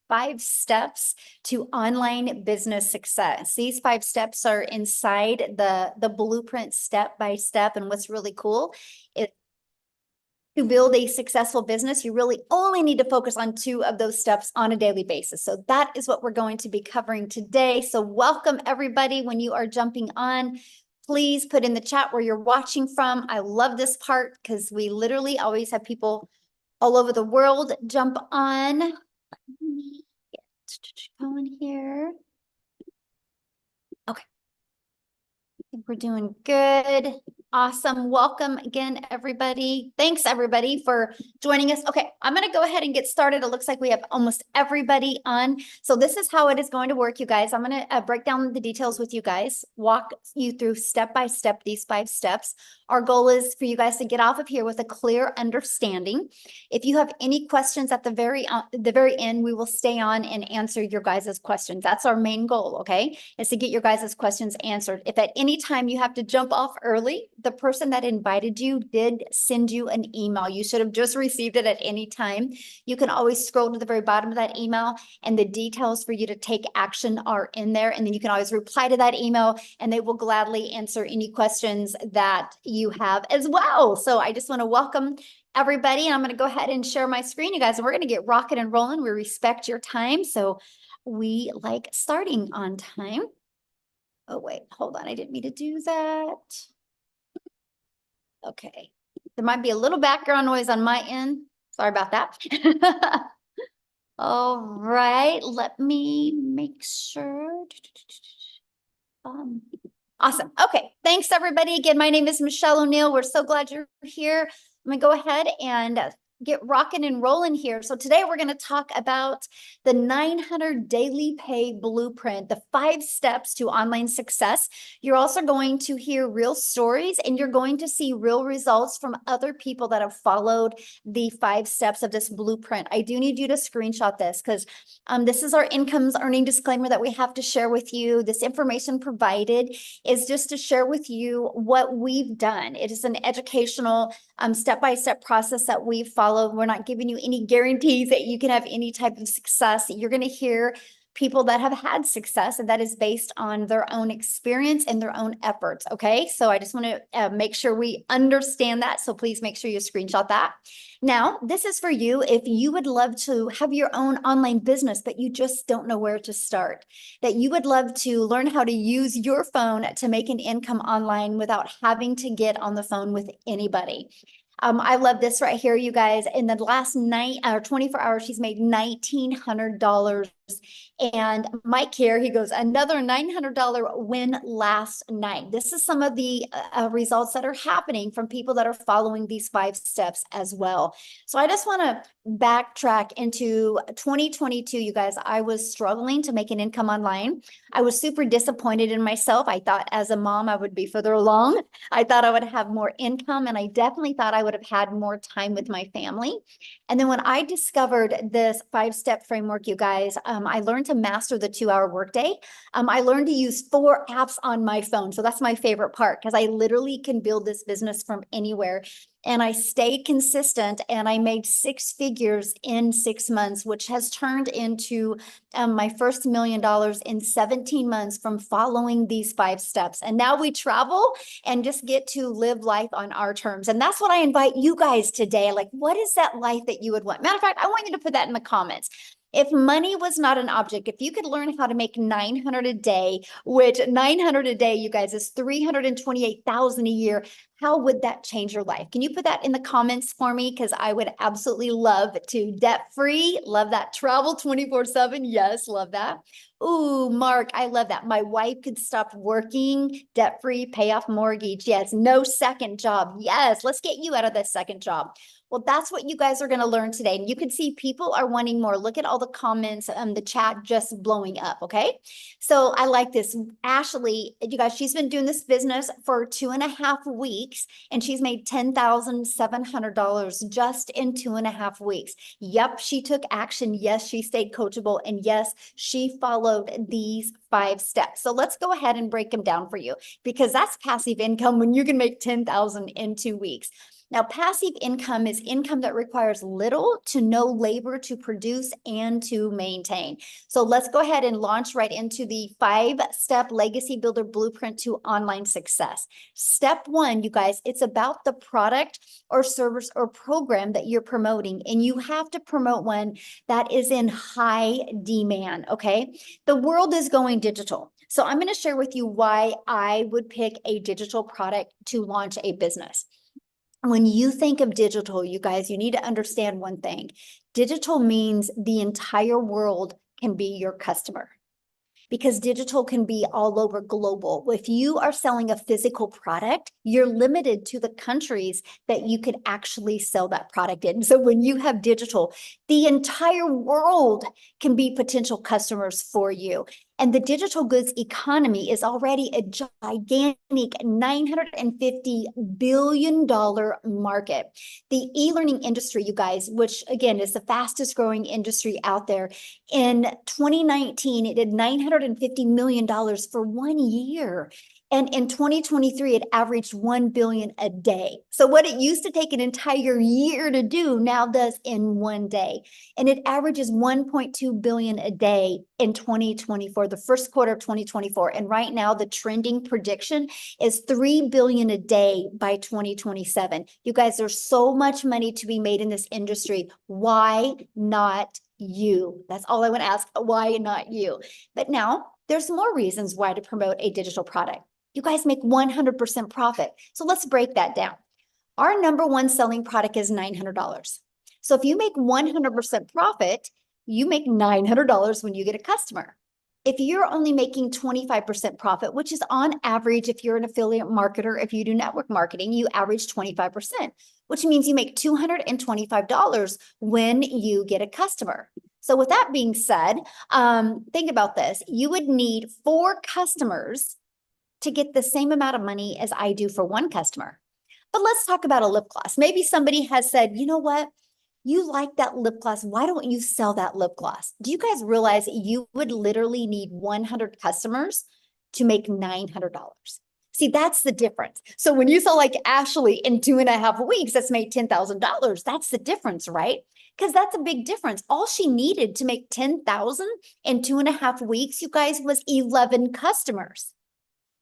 5 steps to online business success. These 5 steps are inside the blueprint step by step. And what's really cool is to build a successful business, you really only need to focus on 2 of those steps on a daily basis. So that is what we're going to be covering today. So welcome everybody. When you are jumping on, please put in the chat where you're watching from. I love this part because we literally always have people all over the world jump on. Let me get going here. Okay. I think we're doing good. Awesome. Welcome again, everybody. Thanks, everybody, for joining us. Okay, I'm going to go ahead and get started. It looks like we have almost everybody on. So this is how it is going to work, you guys. I'm going to break down the details with you guys, walk you through step by step these 5 steps. Our goal is for you guys to get off of here with a clear understanding. If you have any questions at the very end, we will stay on and answer your guys' questions. That's our main goal, okay? Is to get your guys' questions answered. If at any time you have to jump off early, the person that invited you did send you an email. You should have just received it at any time. You can always scroll to the very bottom of that email and the details for you to take action are in there. And then you can always reply to that email and they will gladly answer any questions that you have as well. So I just want to welcome everybody. And I'm going to go ahead and share my screen, you guys, and we're going to get rocking and rolling. We respect your time. So we like starting on time. Oh, wait, hold on. I didn't mean to do that. Okay. There might be a little background noise on my end. Sorry about that. All right. Let me make sure. Awesome. Okay. Thanks, everybody. Again, my name is Michelle O'Neill. We're so glad you're here. I'm going to go ahead and get rocking and rolling here. So today we're going to talk about the 900 daily pay blueprint, the 5 steps to online success. You're also going to hear real stories and you're going to see real results from other people that have followed the 5 steps of this blueprint. I do need you to screenshot this because this is our incomes earning disclaimer that we have to share with you. This information provided is just to share with you what we've done. It is an educational step-by-step process that we've followed. We're not giving you any guarantees that you can have any type of success. You're going to hear people that have had success, and that is based on their own experience and their own efforts. Okay. So I just want to make sure we understand that. So please make sure you screenshot that. Now, this is for you if you would love to have your own online business, but you just don't know where to start, that you would love to learn how to use your phone to make an income online without having to get on the phone with anybody. I love this right here, you guys. In the last 24 hours, she's made $1,900. And Mike here, he goes, another $900 win last night. This is some of the results that are happening from people that are following these 5 steps as well. So I just want to backtrack into 2022, you guys. I was struggling to make an income online. I was super disappointed in myself. I thought as a mom, I would be further along. I thought I would have more income, and I definitely thought I would have had more time with my family. And then when I discovered this 5-step framework, you guys, I learned to master the 2-hour workday. I learned to use 4 apps on my phone. So that's my favorite part because I literally can build this business from anywhere. And I stayed consistent and I made 6 figures in 6 months, which has turned into my first $1 million in 17 months from following these 5 steps. And now we travel and just get to live life on our terms. And that's what I invite you guys today. Like, what is that life that you would want? Matter of fact, I want you to put that in the comments. If money was not an object, if you could learn how to make 900 a day, which 900 a day, you guys, is 328,000 a year, how would that change your life? Can you put that in the comments for me? Because I would absolutely love to. Debt-free, love that. Travel 24/7, yes, love that. Ooh, Mark, I love that. My wife could stop working, debt-free, pay off mortgage. Yes, no second job. Yes, let's get you out of that second job. Well, that's what you guys are going to learn today. And you can see people are wanting more. Look at all the comments, the chat just blowing up. Okay. So I like this. Ashley, you guys, she's been doing this business for 2.5 weeks and she's made $10,700 just in 2.5 weeks. Yep. She took action. Yes. She stayed coachable. And yes, she followed these 5 steps. So let's go ahead and break them down for you because that's passive income when you can make 10,000 in 2 weeks. Now, passive income is income that requires little to no labor to produce and to maintain. So let's go ahead and launch right into the 5-step legacy builder blueprint to online success. Step 1, you guys, it's about the product or service or program that you're promoting, and you have to promote one that is in high demand, okay? The world is going digital. So I'm going to share with you why I would pick a digital product to launch a business. When you think of digital, you guys, you need to understand one thing. Digital means the entire world can be your customer, because digital can be all over global. If you are selling a physical product, you're limited to the countries that you could actually sell that product in. So when you have digital, the entire world can be potential customers for you. And the digital goods economy is already a gigantic $950 billion market. The e-learning industry, you guys, which again is the fastest growing industry out there, in 2019, it did $950 million for 1 year. And in 2023, it averaged 1 billion a day. So what it used to take an entire year to do now does in 1 day. And it averages 1.2 billion a day in 2024, the first quarter of 2024. And right now, the trending prediction is 3 billion a day by 2027. You guys, there's so much money to be made in this industry. Why not you? That's all I want to ask. Why not you? But now there's more reasons why to promote a digital product. You guys make 100% profit. So let's break that down. Our number one selling product is $900. So if you make 100% profit, you make $900 when you get a customer. If you're only making 25% profit, which is on average, if you're an affiliate marketer, if you do network marketing, you average 25%, which means you make $225 when you get a customer. So with that being said, think about this. You would need 4 customers to get the same amount of money as I do for 1 customer. But let's talk about a lip gloss. Maybe somebody has said, you know what? You like that lip gloss. Why don't you sell that lip gloss? Do you guys realize you would literally need 100 customers to make $900? See, that's the difference. So when you sell like Ashley in 2.5 weeks, that's made $10,000. That's the difference, right? Because that's a big difference. All she needed to make $10,000 in 2.5 weeks, you guys, was 11 customers.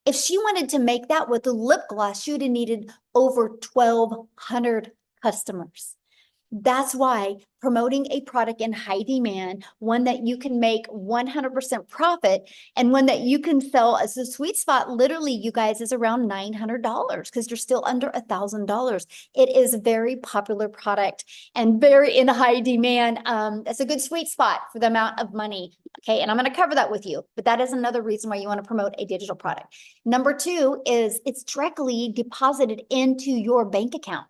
If she wanted to make that with the lip gloss, she would have needed over 1,200 customers. That's why promoting a product in high demand, one that you can make 100% profit, and one that you can sell as a sweet spot, literally, you guys, is around $900 because you're still under $1,000. It is a very popular product and very in high demand. That's a good sweet spot for the amount of money. Okay, and I'm going to cover that with you, but that is another reason why you want to promote a digital product. Number 2 is it's directly deposited into your bank account.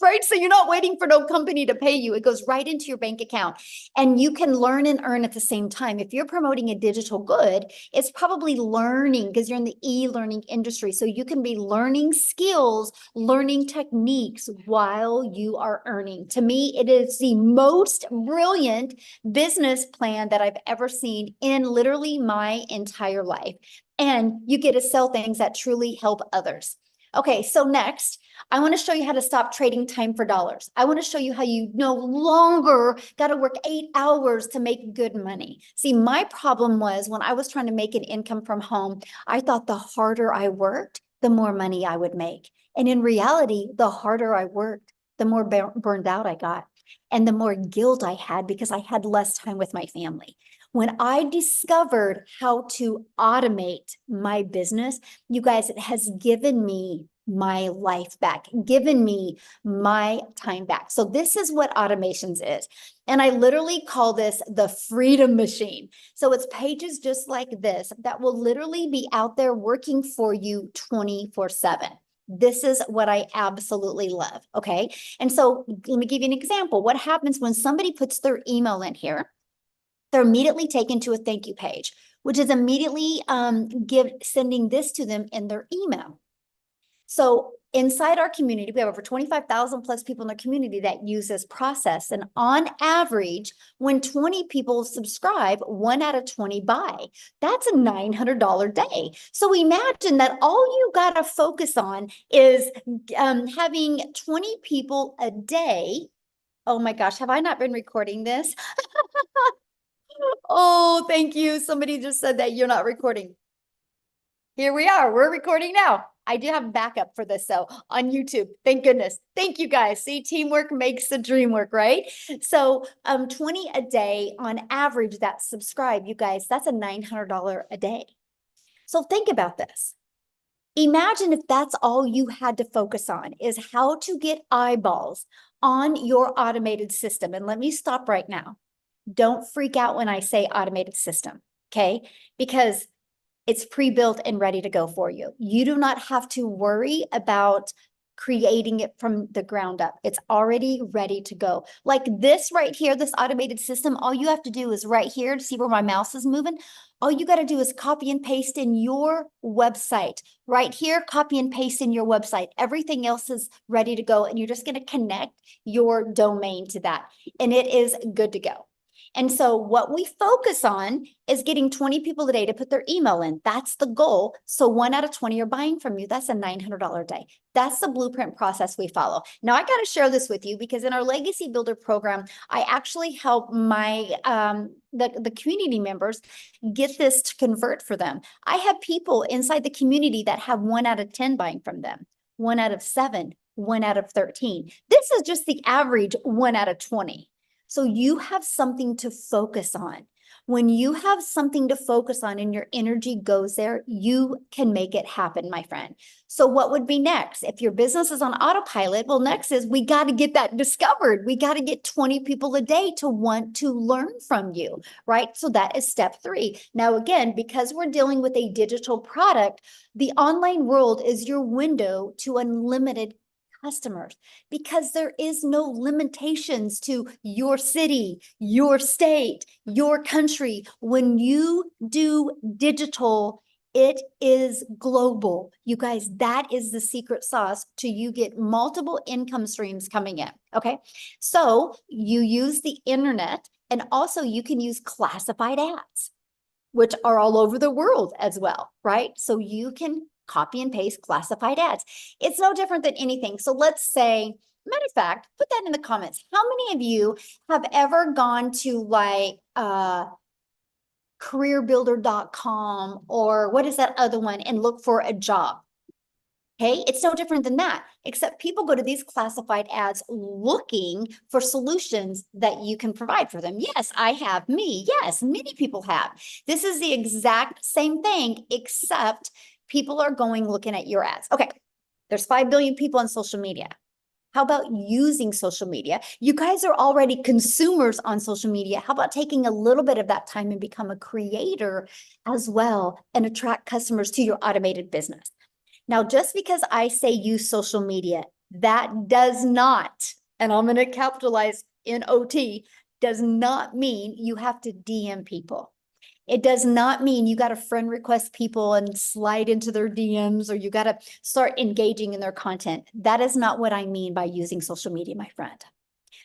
Right? So you're not waiting for no company to pay you. It goes right into your bank account, and you can learn and earn at the same time. If you're promoting a digital good, it's probably learning because you're in the e-learning industry. So you can be learning skills, learning techniques while you are earning. To me, it is the most brilliant business plan that I've ever seen in literally my entire life. And you get to sell things that truly help others. Okay, so next, I want to show you how to stop trading time for dollars. I want to show you how you no longer got to work 8 hours to make good money. See, my problem was when I was trying to make an income from home, I thought the harder I worked, the more money I would make. And in reality, the harder I worked, the more burned out I got, and the more guilt I had because I had less time with my family. When I discovered how to automate my business, you guys, it has given me my life back, given me my time back. So this is what automations is. And I literally call this the freedom machine. So it's pages just like this that will literally be out there working for you 24/7. This is what I absolutely love. Okay. And so let me give you an example. What happens when somebody puts their email in here? They're immediately taken to a thank you page, which is immediately sending this to them in their email. So inside our community, we have over 25,000 plus people in the community that use this process. And on average, when 20 people subscribe, 1 out of 20 buy. That's a $900 day. So imagine that all you got to focus on is having 20 people a day. Oh my gosh, have I not been recording this? Oh, thank you. Somebody just said that you're not recording. Here we are. We're recording now. I do have backup for this, so on YouTube. Thank goodness. Thank you guys. See, teamwork makes the dream work, right? So 20 a day on average that subscribe, you guys, that's a $900 a day. So think about this. Imagine if that's all you had to focus on is how to get eyeballs on your automated system. And let me stop right now. Don't freak out when I say automated system, okay? Because it's pre-built and ready to go for you. You do not have to worry about creating it from the ground up. It's already ready to go. Like this right here, this automated system, all you have to do is right here to see where my mouse is moving. All you got to do is copy and paste in your website. Right here, copy and paste in your website. Everything else is ready to go, and you're just going to connect your domain to that, and it is good to go. And so what we focus on is getting 20 people a day to put their email in. That's the goal. So 1 out of 20 are buying from you. That's a $900 a day. That's the blueprint process we follow. Now, I got to share this with you because in our Legacy Builder program, I actually help my the community members get this to convert for them. I have people inside the community that have 1 out of 10 buying from them, 1 out of 7, 1 out of 13. This is just the average 1 out of 20. So you have something to focus on. When you have something to focus on and your energy goes there, you can make it happen, my friend. So what would be next? If your business is on autopilot, well, next is we got to get that discovered. We got to get 20 people a day to want to learn from you, right? So that is step 3. Now, again, because we're dealing with a digital product, the online world is your window to unlimited customers, because there is no limitations to your city, your state, your country. When you do digital, it is global. You guys, that is the secret sauce to you get multiple income streams coming in. Okay. So you use the internet, and also you can use classified ads, which are all over the world as well, right? So you can copy and paste classified ads. It's no different than anything. So let's say, matter of fact, put that in the comments. How many of you have ever gone to like careerbuilder.com or what is that other one and look for a job? Okay, it's no different than that, except people go to these classified ads looking for solutions that you can provide for them. Yes, I have. Me. Yes, many people have. This is the exact same thing, except people are going looking at your ads. Okay, there's 5 billion people on social media. How about using social media? You guys are already consumers on social media. How about taking a little bit of that time and become a creator as well and attract customers to your automated business? Now, just because I say use social media, that does not, and I'm going to capitalize NOT, does not mean you have to DM people. It does not mean you got to friend request people and slide into their DMs, or you got to start engaging in their content. That is not what I mean by using social media, my friend.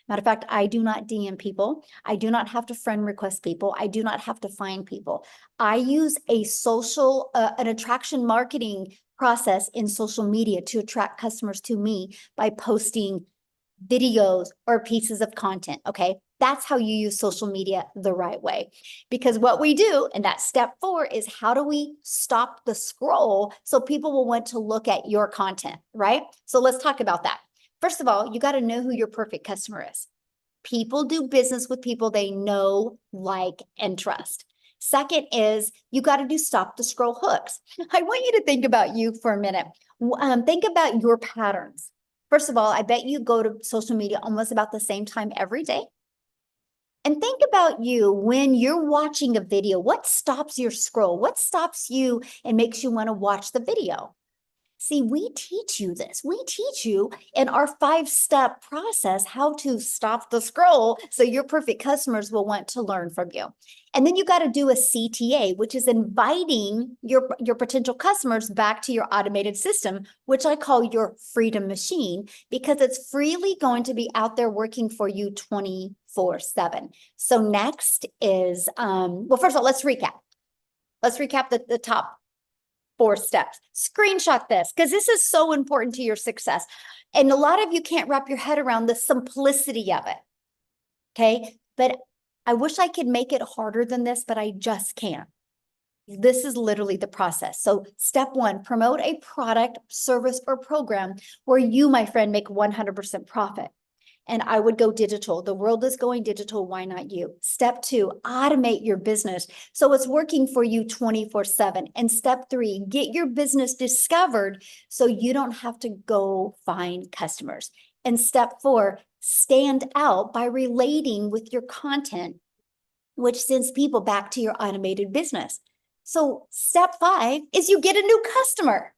Matter of fact, I do not DM people. I do not have to friend request people. I do not have to find people. I use a social, an attraction marketing process in social media to attract customers to me by posting videos or pieces of content. Okay. That's how you use social media the right way. Because what we do, and that's step 4, is how do we stop the scroll so people will want to look at your content, right? So let's talk about that. First of all, you got to know who your perfect customer is. People do business with people they know, like, and trust. Second is you got to do stop the scroll hooks. I want you to think about you for a minute. Think about your patterns. First of all, I bet you go to social media almost about the same time every day. And think about you when you're watching a video. What stops your scroll? What stops you and makes you want to watch the video? See, we teach you this. We teach you in our 5-step process how to stop the scroll so your perfect customers will want to learn from you. And then you got to do a CTA, which is inviting your potential customers back to your automated system, which I call your freedom machine, because it's freely going to be out there working for you 24/7. So next is, well, first of all, let's recap. Let's recap the top 4 steps. Screenshot this because this is so important to your success. And a lot of you can't wrap your head around the simplicity of it. Okay. But I wish I could make it harder than this, but I just can't. This is literally the process. So step 1, promote a product, service, or program where you, my friend, make 100% profit. And I would go digital. The world is going digital. Why not you? Step 2, automate your business so it's working for you 24/7. And step 3, get your business discovered so you don't have to go find customers. And step 4, stand out by relating with your content, which sends people back to your automated business. So step 5 is you get a new customer.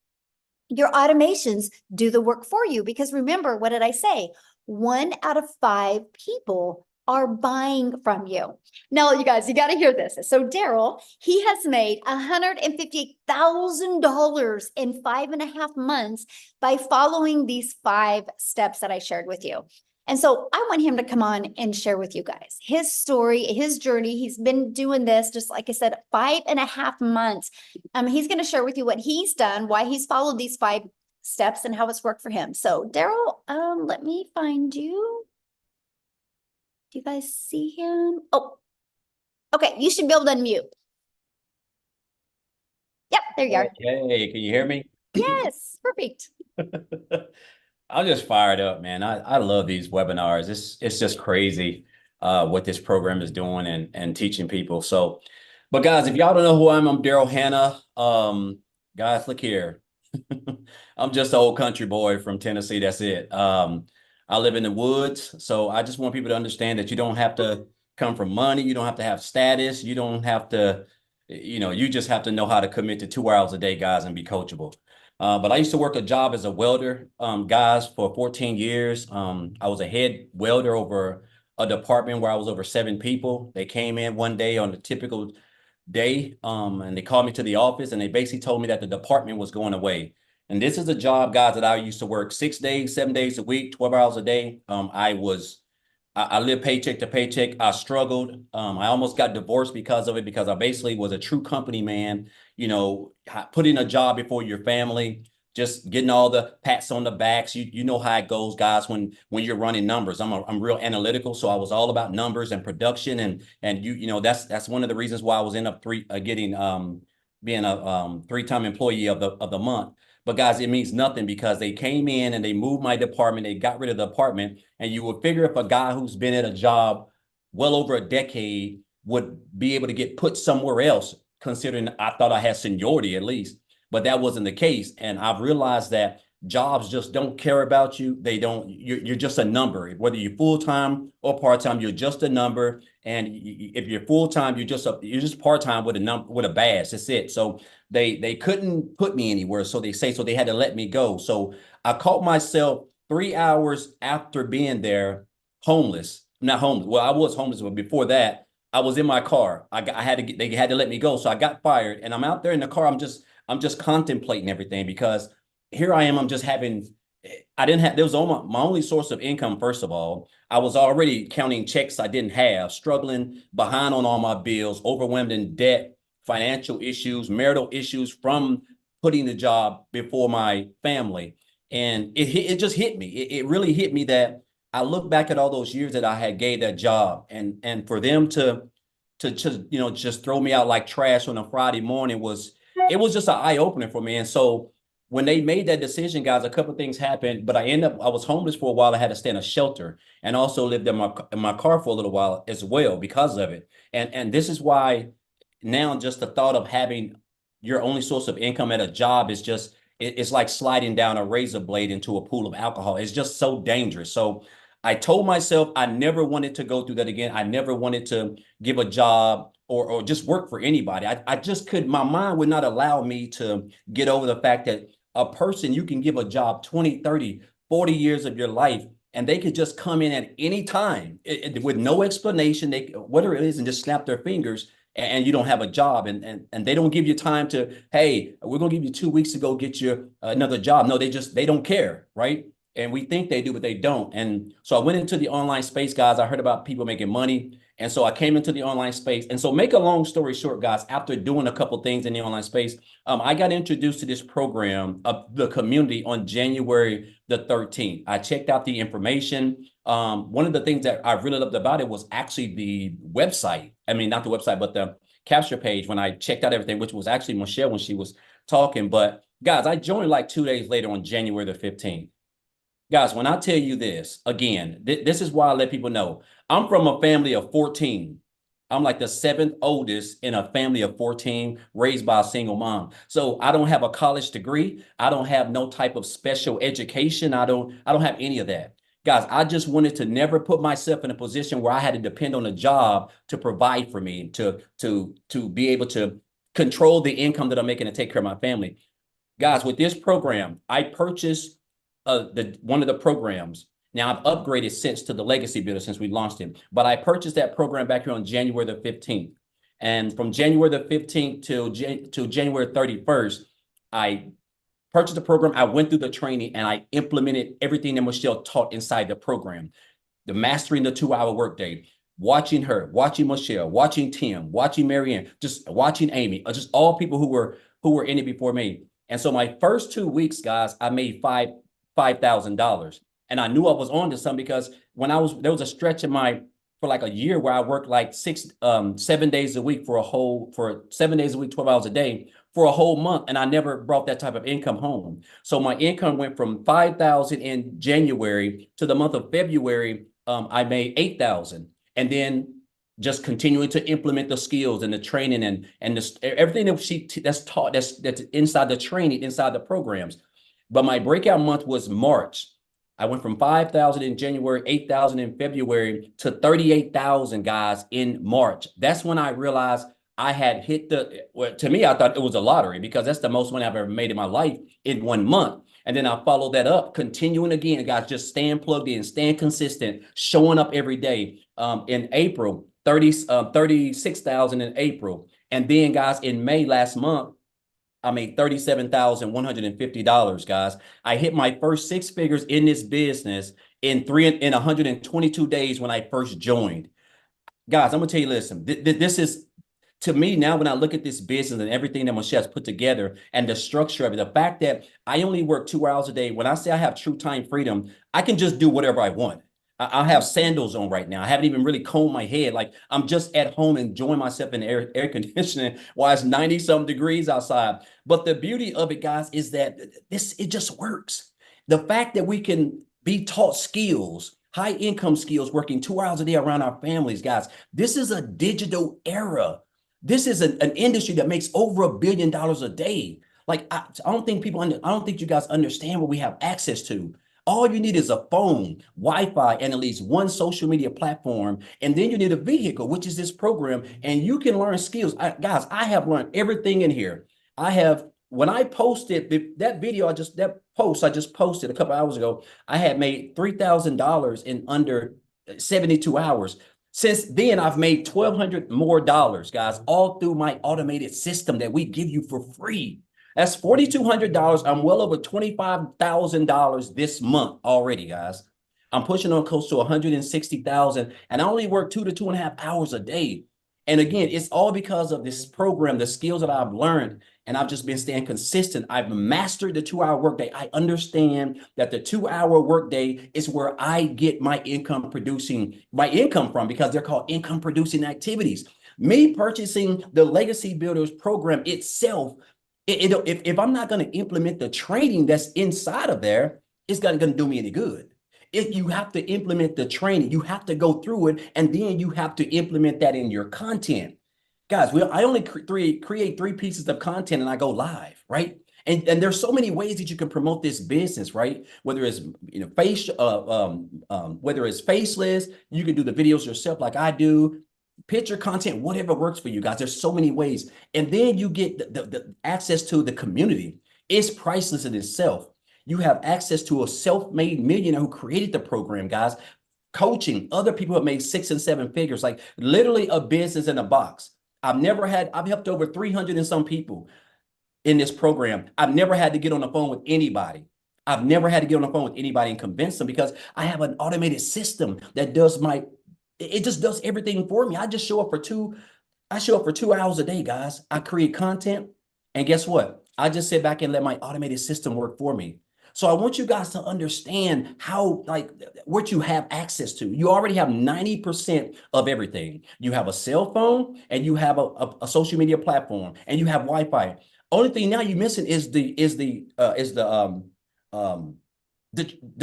Your automations do the work for you because remember, what did I say? 1 out of 5 people are buying from you. Now, you guys, you got to hear this. So Daryl, he has made $150,000 in 5.5 months by following these 5 steps that I shared with you. And so I want him to come on and share with you guys his story, his journey. He's been doing this, just like I said, 5.5 months. He's going to share with you what he's done, why he's followed these 5 steps and how it's worked for him. So Daryl, let me find you. Do you guys see him? Oh, okay. You should be able to unmute. Yep, there you are. Hey, can you hear me? Yes, perfect. I'm just fired up, man. I love these webinars. It's just crazy what this program is doing and teaching people. So, but guys, if y'all don't know who I'm Daryl Hannah. Guys, look here. I'm just an old country boy from Tennessee. That's it. I live in the woods, so I just want people to understand that you don't have to come from money. You don't have to have status. You don't have to, you just have to know how to commit to 2 hours a day, guys, and be coachable. But I used to work a job as a welder, guys, for 14 years. I was a head welder over a department where I was over 7 people. They came in one day on a typical day, and they called me to the office, and they basically told me that the department was going away. And this is a job, guys, that I used to work 6 days, 7 days a week, 12 hours a day. I lived paycheck to paycheck. I struggled. I almost got divorced because of it, because I basically was a true company man, putting a job before your family, just getting all the pats on the backs. You know how it goes, guys, when you're running numbers. I'm real analytical, so I was all about numbers and production, and that's one of the reasons why I was being a 3-time employee of the month. But guys, it means nothing because they came in and they moved my department. They got rid of the department. And you would figure if a guy who's been at a job well over a decade would be able to get put somewhere else, considering I thought I had seniority at least. But that wasn't the case. And I've realized that jobs just don't care about you. You're just a number. Whether you're full-time or part-time, you're just a number. And if you're full-time, you're just part-time with a badge. That's it. So they couldn't put me anywhere. So they had to let me go. So I caught myself 3 hours after being there, homeless. Not homeless. Well, I was homeless, but before that, I was in my car. They had to let me go. So I got fired, and I'm out there in the car. I'm just contemplating everything, because here I am. There was my only source of income. First of all, I was already counting checks I didn't have, struggling, behind on all my bills, overwhelmed in debt, financial issues, marital issues from putting the job before my family. And it just hit me. It really hit me that I look back at all those years that I had gave that job, and for them to just throw me out like trash on a Friday morning it was just an eye opener for me. And so when they made that decision, guys, a couple of things happened, but I was homeless for a while. I had to stay in a shelter, and also lived in my car for a little while as well because of it. And this is why now just the thought of having your only source of income at a job is just, it's like sliding down a razor blade into a pool of alcohol. It's just so dangerous. So I told myself I never wanted to go through that again. I never wanted to give a job or just work for anybody. I just my mind would not allow me to get over the fact that a person you can give a job 20, 30, 40 years of your life, and they could just come in at any time with no explanation, they whatever it is, and just snap their fingers, and you don't have a job, and they don't give you time to, hey, we're gonna give you 2 weeks to go get you another job. No, they don't care, right? And we think they do, but they don't. And so I went into the online space, guys. I heard about people making money. And so I came into the online space. And so make a long story short, guys, after doing a couple things in the online space, I got introduced to this program of the community on January the 13th. I checked out the information. One of the things that I really loved about it was actually the website. I mean, not the website, but the capture page when I checked out everything, which was actually Michelle when she was talking. But guys, I joined like 2 days later on January the 15th. Guys, when I tell you this, again, this is why I let people know. I'm from a family of 14. I'm like the seventh oldest in a family of 14, raised by a single mom. So I don't have a college degree. I don't have no type of special education. I don't have any of that. Guys, I just wanted to never put myself in a position where I had to depend on a job to provide for me, to be able to control the income that I'm making to take care of my family. Guys, with this program, I purchased one of the programs. Now I've upgraded since to the Legacy Builder since we launched it, but I purchased that program back here on January the 15th. And from January the 15th till January 31st, I purchased the program. I went through the training and I implemented everything that Michelle taught inside the program. The mastering the 2-hour workday, watching her, watching Michelle, watching Tim, watching Marianne, just watching Amy, just all people who were in it before me. And so my first 2 weeks, guys, I made $5,000. And I knew I was on to something because there was a stretch for like a year where I worked like 7 days a week for 7 days a week, 12 hours a day for a whole month. And I never brought that type of income home. So my income went from 5,000 in January to the month of February. I made 8,000. And then just continuing to implement the skills and the training and everything that's taught, that's inside the training, inside the programs. But my breakout month was March. I went from 5,000 in January, 8,000 in February to 38,000 guys in March. That's when I realized I had hit to me, I thought it was a lottery because that's the most money I've ever made in my life in 1 month. And then I followed that up, continuing again, guys, just staying plugged in, staying consistent, showing up every day. In April, 36,000 in April. And then guys, in May last month, I made $37,150, guys. I hit my first 6 figures in this business in 122 days when I first joined. Guys, I'm gonna tell you, listen, this is, to me now, when I look at this business and everything that Michelle's put together and the structure of it, the fact that I only work 2 hours a day, when I say I have true time freedom, I can just do whatever I want. I have sandals on right now. I haven't even really combed my head. Like I'm just at home enjoying myself in air conditioning while it's 90-some degrees outside. But the beauty of it, guys, is that it just works. The fact that we can be taught skills, high income skills, working 2 hours a day around our families, guys. This is a digital era. This is an industry that makes over $1 billion a day. Like I don't think you guys understand what we have access to. All you need is a phone, Wi-Fi, and at least one social media platform. And then you need a vehicle, which is this program. And you can learn skills. Guys, I have learned everything in here. When I posted that post I just posted a couple hours ago, I had made $3,000 in under 72 hours. Since then, I've made $1,200 more, guys, all through my automated system that we give you for free. That's $4,200. I'm well over $25,000 this month already, guys. I'm pushing on close to 160,000, and I only work 2 to 2.5 hours a day. And again, it's all because of this program, the skills that I've learned, and I've just been staying consistent. I've mastered the 2-hour workday. I understand that the 2-hour workday is where I get my income from because they're called income producing activities. Me purchasing the Legacy Builders program itself, if I'm not going to implement the training that's inside of there, it's not going to do me any good. If you have to implement the training, you have to go through it, and then you have to implement that in your content. Guys, I only create 3 pieces of content and I go live, right? And there's so many ways that you can promote this business, right? Whether it's whether it's faceless, you can do the videos yourself like I do. Picture content, whatever works for you guys. There's so many ways. And then you get the access to the community. It's priceless in itself. You have access to a self-made millionaire who created the program, guys. Coaching other people have made 6 and 7 figures, like literally a business in a box. I've helped over 300 and some people in this program. I've never had to get on the phone with anybody. I've never had to get on the phone with anybody and convince them because I have an automated system that it just does everything for me. I show up for 2 hours a day, guys. I create content, and guess what? I just sit back and let my automated system work for me. So I want you guys to understand how, like, what you have access to. You already have 90% of everything. You have a cell phone, and you have a social media platform, and you have Wi-Fi. Only thing now you're missing is the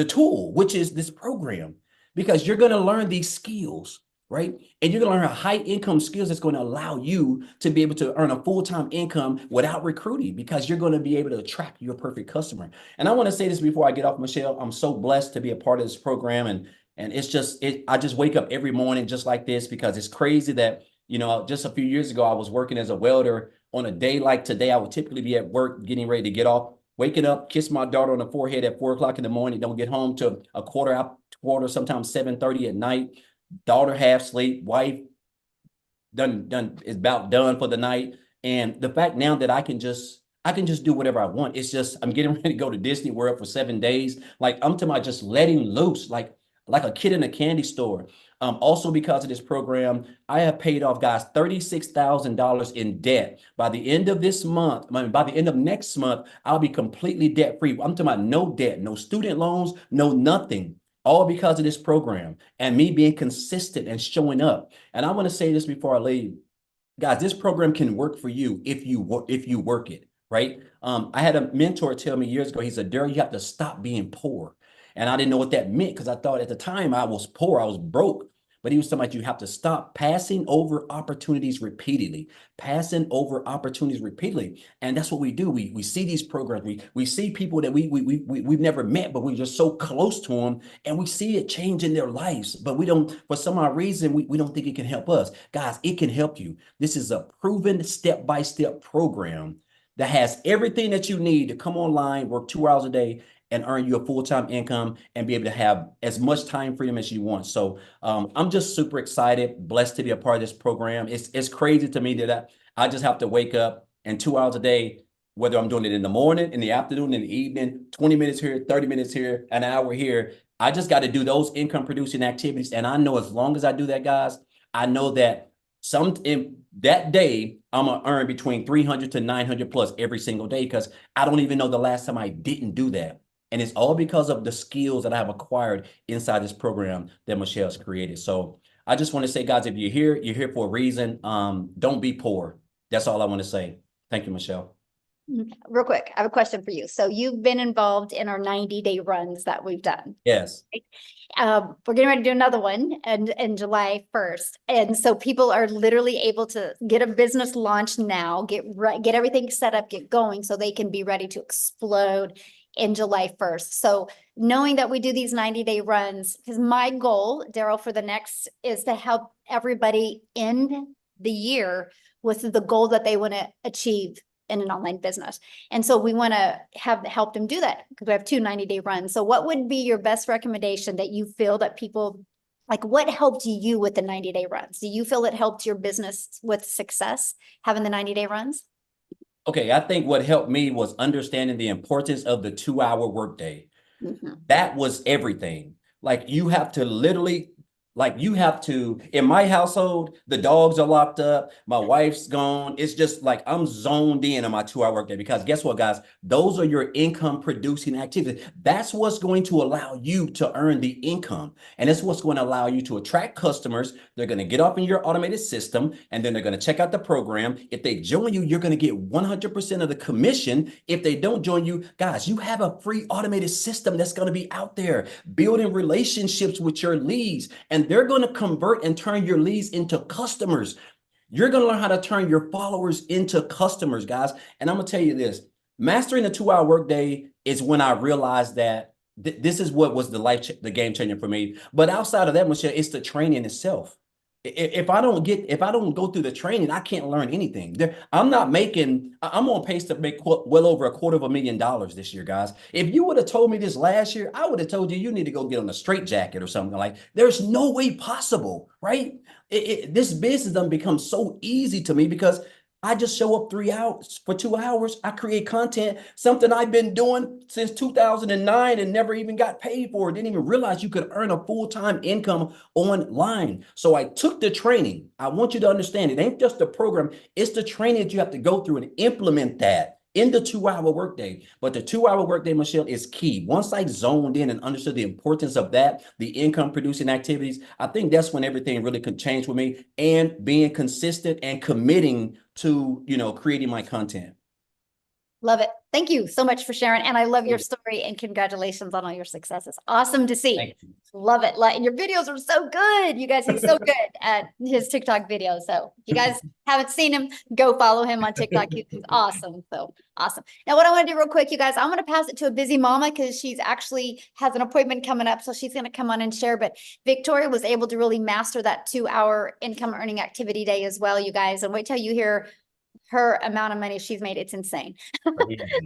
tool, which is this program, because you're going to learn these skills, right? And you're going to learn high income skills that's going to allow you to be able to earn a full-time income without recruiting, because you're going to be able to attract your perfect customer. And I want to say this before I get off, Michelle. I'm so blessed to be a part of this program. And it's just, I just wake up every morning just like this, because it's crazy that, just a few years ago, I was working as a welder. On a day like today, I would typically be at work getting ready to get off, waking up, kiss my daughter on the forehead at 4 o'clock in the morning, don't get home till a quarter, sometimes 7:30 at night. Daughter half asleep, wife done is about done for the night. And the fact now that I can just do whatever I want. It's just, I'm getting ready to go to Disney World for 7 days. Like, I'm talking about just letting loose, like a kid in a candy store. Also, because of this program, I have paid off, guys, $36,000 in debt. By the end of this month, by the end of next month, I'll be completely debt free. I'm talking about no debt, no student loans, no nothing. All because of this program and me being consistent and showing up. And I want to say this before I leave, guys. This program can work for you if you work it, right? I had a mentor tell me years ago. He said, "Daryl, you have to stop being poor." And I didn't know what that meant, because I thought at the time I was poor, I was broke. But he was talking about, you have to stop passing over opportunities repeatedly, And that's what we do. We see these programs. We see people that we've never met, but we're just so close to them, and we see it changing their lives. But we don't, for some odd reason, we don't think it can help us. Guys, it can help you. This is a proven step-by-step program that has everything that you need to come online, work 2 hours a day, and earn you a full-time income and be able to have as much time freedom as you want. So I'm just super excited, blessed to be a part of this program. It's crazy to me that I just have to wake up, and 2 hours a day, whether I'm doing it in the morning, in the afternoon, in the evening, 20 minutes here, 30 minutes here, an hour here. I just got to do those income producing activities. And I know as long as I do that, guys, I know that in that day, I'm going to earn between 300 to 900 plus every single day, because I don't even know the last time I didn't do that. And it's all because of the skills that I have acquired inside this program that Michelle's created. So I just want to say, guys, if you're here for a reason. Don't be poor. That's all I want to say. Thank you, Michelle. Real quick, I have a question for you. So you've been involved in our 90-day runs that we've done. Yes. We're getting ready to do another one in July 1st. And so people are literally able to get a business launch now, get everything set up, get going, so they can be ready to explode in July 1st. So knowing that we do these 90-day runs, because my goal, Daryl, for the next is to help everybody end the year with the goal that they want to achieve in an online business. And so we want to help them do that, because we have 2 90-day runs. So what would be your best recommendation that you feel that people, like, what helped you with the 90-day runs? Do you feel it helped your business with success, having the 90-day runs? Okay, I think what helped me was understanding the importance of the 2-hour workday. Mm-hmm. That was everything. Like, you have to literally, in my household, the dogs are locked up, my wife's gone. It's just like I'm zoned in on my 2-hour workday, because guess what, guys? Those are your income producing activities. That's what's going to allow you to earn the income. And it's what's going to allow you to attract customers. They're going to get up in your automated system, and then they're going to check out the program. If they join you, you're going to get 100% of the commission. If they don't join you, guys, you have a free automated system that's going to be out there building relationships with your leads, and they're going to convert and turn your leads into customers. You're going to learn how to turn your followers into customers, guys. And I'm going to tell you this, mastering the 2-hour workday is when I realized that this is what was the game changer for me. But outside of that, Michelle, it's the training itself. If I don't go through the training, I can't learn anything. I'm on pace to make well over $250,000 this year, guys. If you would have told me this last year, I would have told you need to go get on a straitjacket or something. Like, there's no way possible, right? This business done become so easy to me because I just show up 3 hours for 2 hours. I create content, something I've been doing since 2009 and never even got paid for it. Didn't even realize you could earn a full-time income online. So I took the training. I want you to understand it ain't just the program, it's the training that you have to go through and implement that in the 2 hour workday. But the 2 hour workday, Michelle, is key. Once I zoned in and understood the importance of that, the income producing activities, I think that's when everything really could change with me, and being consistent and committing to, creating my content. Love it. Thank you so much for sharing. And I love your story, and congratulations on all your successes. Awesome to see. Thank you. Love it. And your videos are so good. You guys, he's so good at his TikTok videos. So if you guys haven't seen him, go follow him on TikTok. He's awesome. So awesome. Now, what I want to do real quick, you guys, I'm going to pass it to a busy mama because she's actually has an appointment coming up. So she's going to come on and share. But Victoria was able to really master that 2 hour income earning activity day as well, you guys. And wait till you hear her amount of money she's made. It's insane.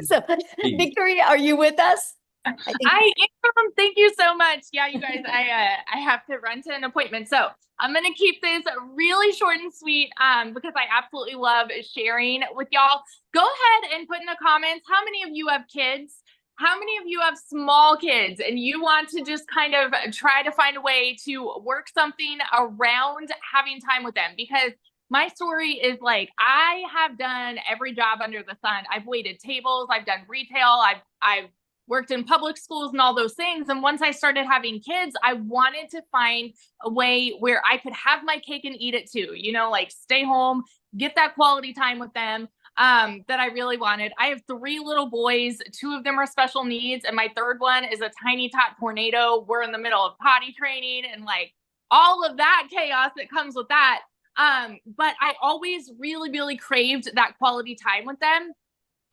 So Victoria, are you with us? I am. Thank you so much. Yeah, you guys, I have to run to an appointment. So I'm going to keep this really short and sweet because I absolutely love sharing with y'all. Go ahead and put in the comments, how many of you have kids? How many of you have small kids and you want to just kind of try to find a way to work something around having time with them? Because my story is like, I have done every job under the sun. I've waited tables, I've done retail, I've worked in public schools and all those things. And once I started having kids, I wanted to find a way where I could have my cake and eat it too, like stay home, get that quality time with them that I really wanted. I have 3 little boys, 2 of them are special needs, and my third one is a tiny tot tornado. We're in the middle of potty training and like all of that chaos that comes with that. But I always really, really craved that quality time with them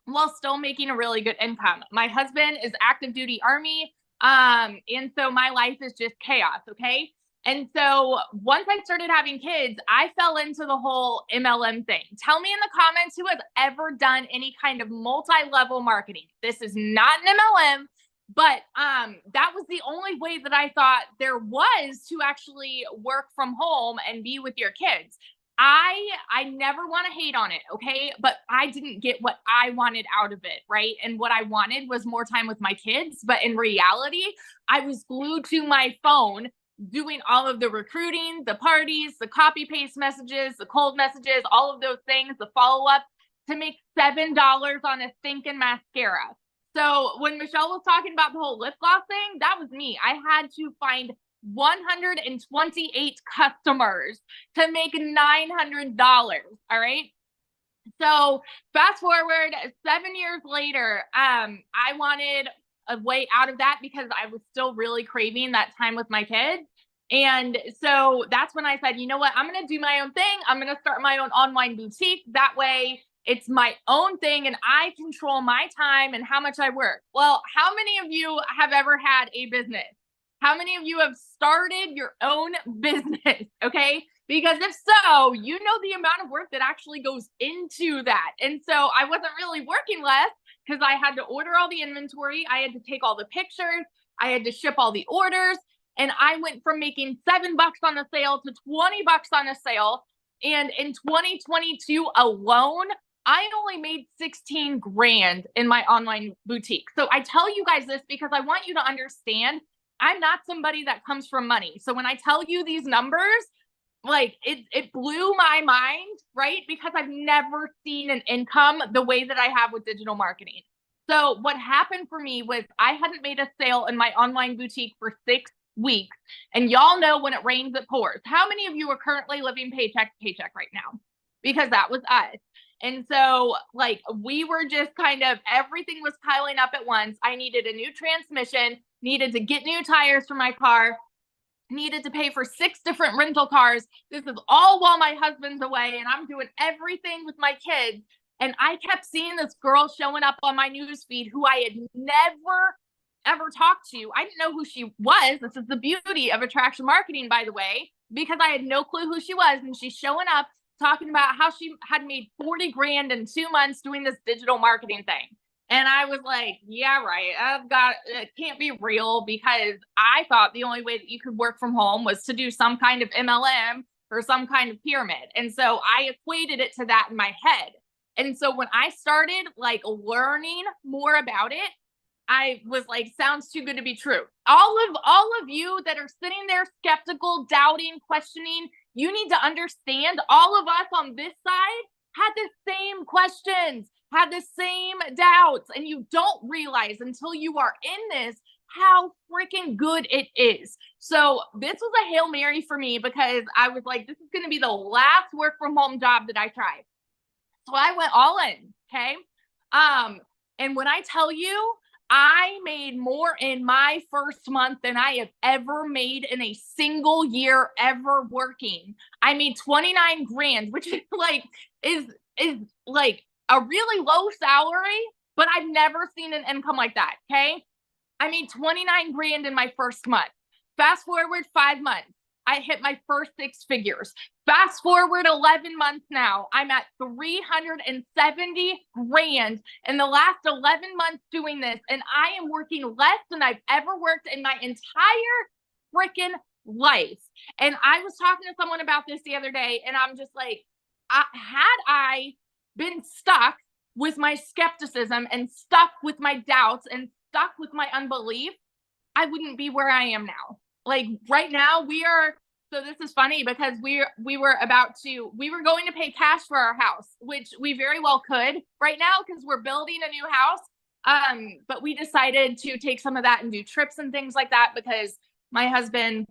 while still making a really good income. My husband is active duty Army. And so my life is just chaos. Okay. And so once I started having kids, I fell into the whole MLM thing. Tell me in the comments who has ever done any kind of multi-level marketing. This is not an MLM. But that was the only way that I thought there was to actually work from home and be with your kids. I never want to hate on it, okay? But I didn't get what I wanted out of it, right? And what I wanted was more time with my kids. But in reality, I was glued to my phone doing all of the recruiting, the parties, the copy paste messages, the cold messages, all of those things, the follow-up to make $7 on a thinking mascara. So when Michelle was talking about the whole lip gloss thing, that was me. I had to find 128 customers to make $900. All right. So fast forward 7 years later, I wanted a way out of that because I was still really craving that time with my kids. And so that's when I said, you know what, I'm going to do my own thing. I'm going to start my own online boutique. That way it's my own thing and I control my time and how much I work. Well, how many of you have ever had a business? How many of you have started your own business? Okay. Because if so, you know the amount of work that actually goes into that. And so I wasn't really working less because I had to order all the inventory. I had to take all the pictures. I had to ship all the orders. And I went from making $7 on a sale to $20 on a sale. And in 2022 alone, I only made 16 grand in my online boutique. So I tell you guys this because I want you to understand I'm not somebody that comes from money. So when I tell you these numbers, like it blew my mind, right? Because I've never seen an income the way that I have with digital marketing. So what happened for me was I hadn't made a sale in my online boutique for 6 weeks. And y'all know when it rains, it pours. How many of you are currently living paycheck to paycheck right now? Because that was us. And so like we were just kind of, everything was piling up at once. I needed a new transmission, needed to get new tires for my car, needed to pay for 6 different rental cars. This is all while my husband's away and I'm doing everything with my kids. And I kept seeing this girl showing up on my newsfeed who I had never, ever talked to. I didn't know who she was. This is the beauty of attraction marketing, by the way. because I had no clue who she was. And she's showing up talking about how she had made 40 grand in 2 months doing this digital marketing thing. And I was like, yeah, right. It can't be real, because I thought the only way that you could work from home was to do some kind of MLM or some kind of pyramid. And so I equated it to that in my head. And so when I started like learning more about it, I was like, sounds too good to be true. All of you that are sitting there skeptical, doubting, questioning, you need to understand all of us on this side had the same questions, had the same doubts, and you don't realize until you are in this how freaking good it is. So this was a Hail Mary for me, because I was like, this is going to be the last work from home job that I try. So I went all in. Okay. And when I tell you, I made more in my first month than I have ever made in a single year ever working. I made 29 grand, which is like a really low salary, but I've never seen an income like that. Okay. I made 29 grand in my first month. Fast forward 5 months, I hit my first 6 figures. Fast forward 11 months now, I'm at 370 grand in the last 11 months doing this. And I am working less than I've ever worked in my entire freaking life. And I was talking to someone about this the other day, and I'm just like, had I been stuck with my skepticism and stuck with my doubts and stuck with my unbelief, I wouldn't be where I am now. Like right now so this is funny, because we were going to pay cash for our house, which we very well could right now, because we're building a new house. But we decided to take some of that and do trips and things like that, because my husband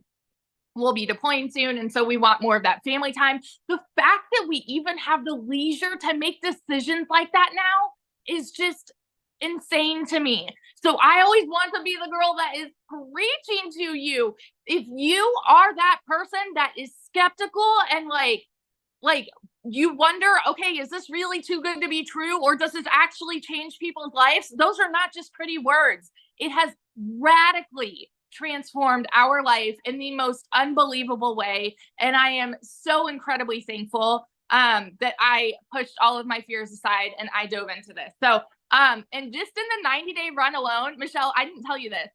will be deploying soon. And so we want more of that family time. The fact that we even have the leisure to make decisions like that now is just insane to me. So I always want to be the girl that is preaching to you. If you are that person that is skeptical and like you wonder, okay, is this really too good to be true? Or does this actually change people's lives? Those are not just pretty words. It has radically transformed our life in the most unbelievable way. And I am so incredibly thankful that I pushed all of my fears aside and I dove into this. So, and just in the 90-day run alone, Michelle, I didn't tell you this.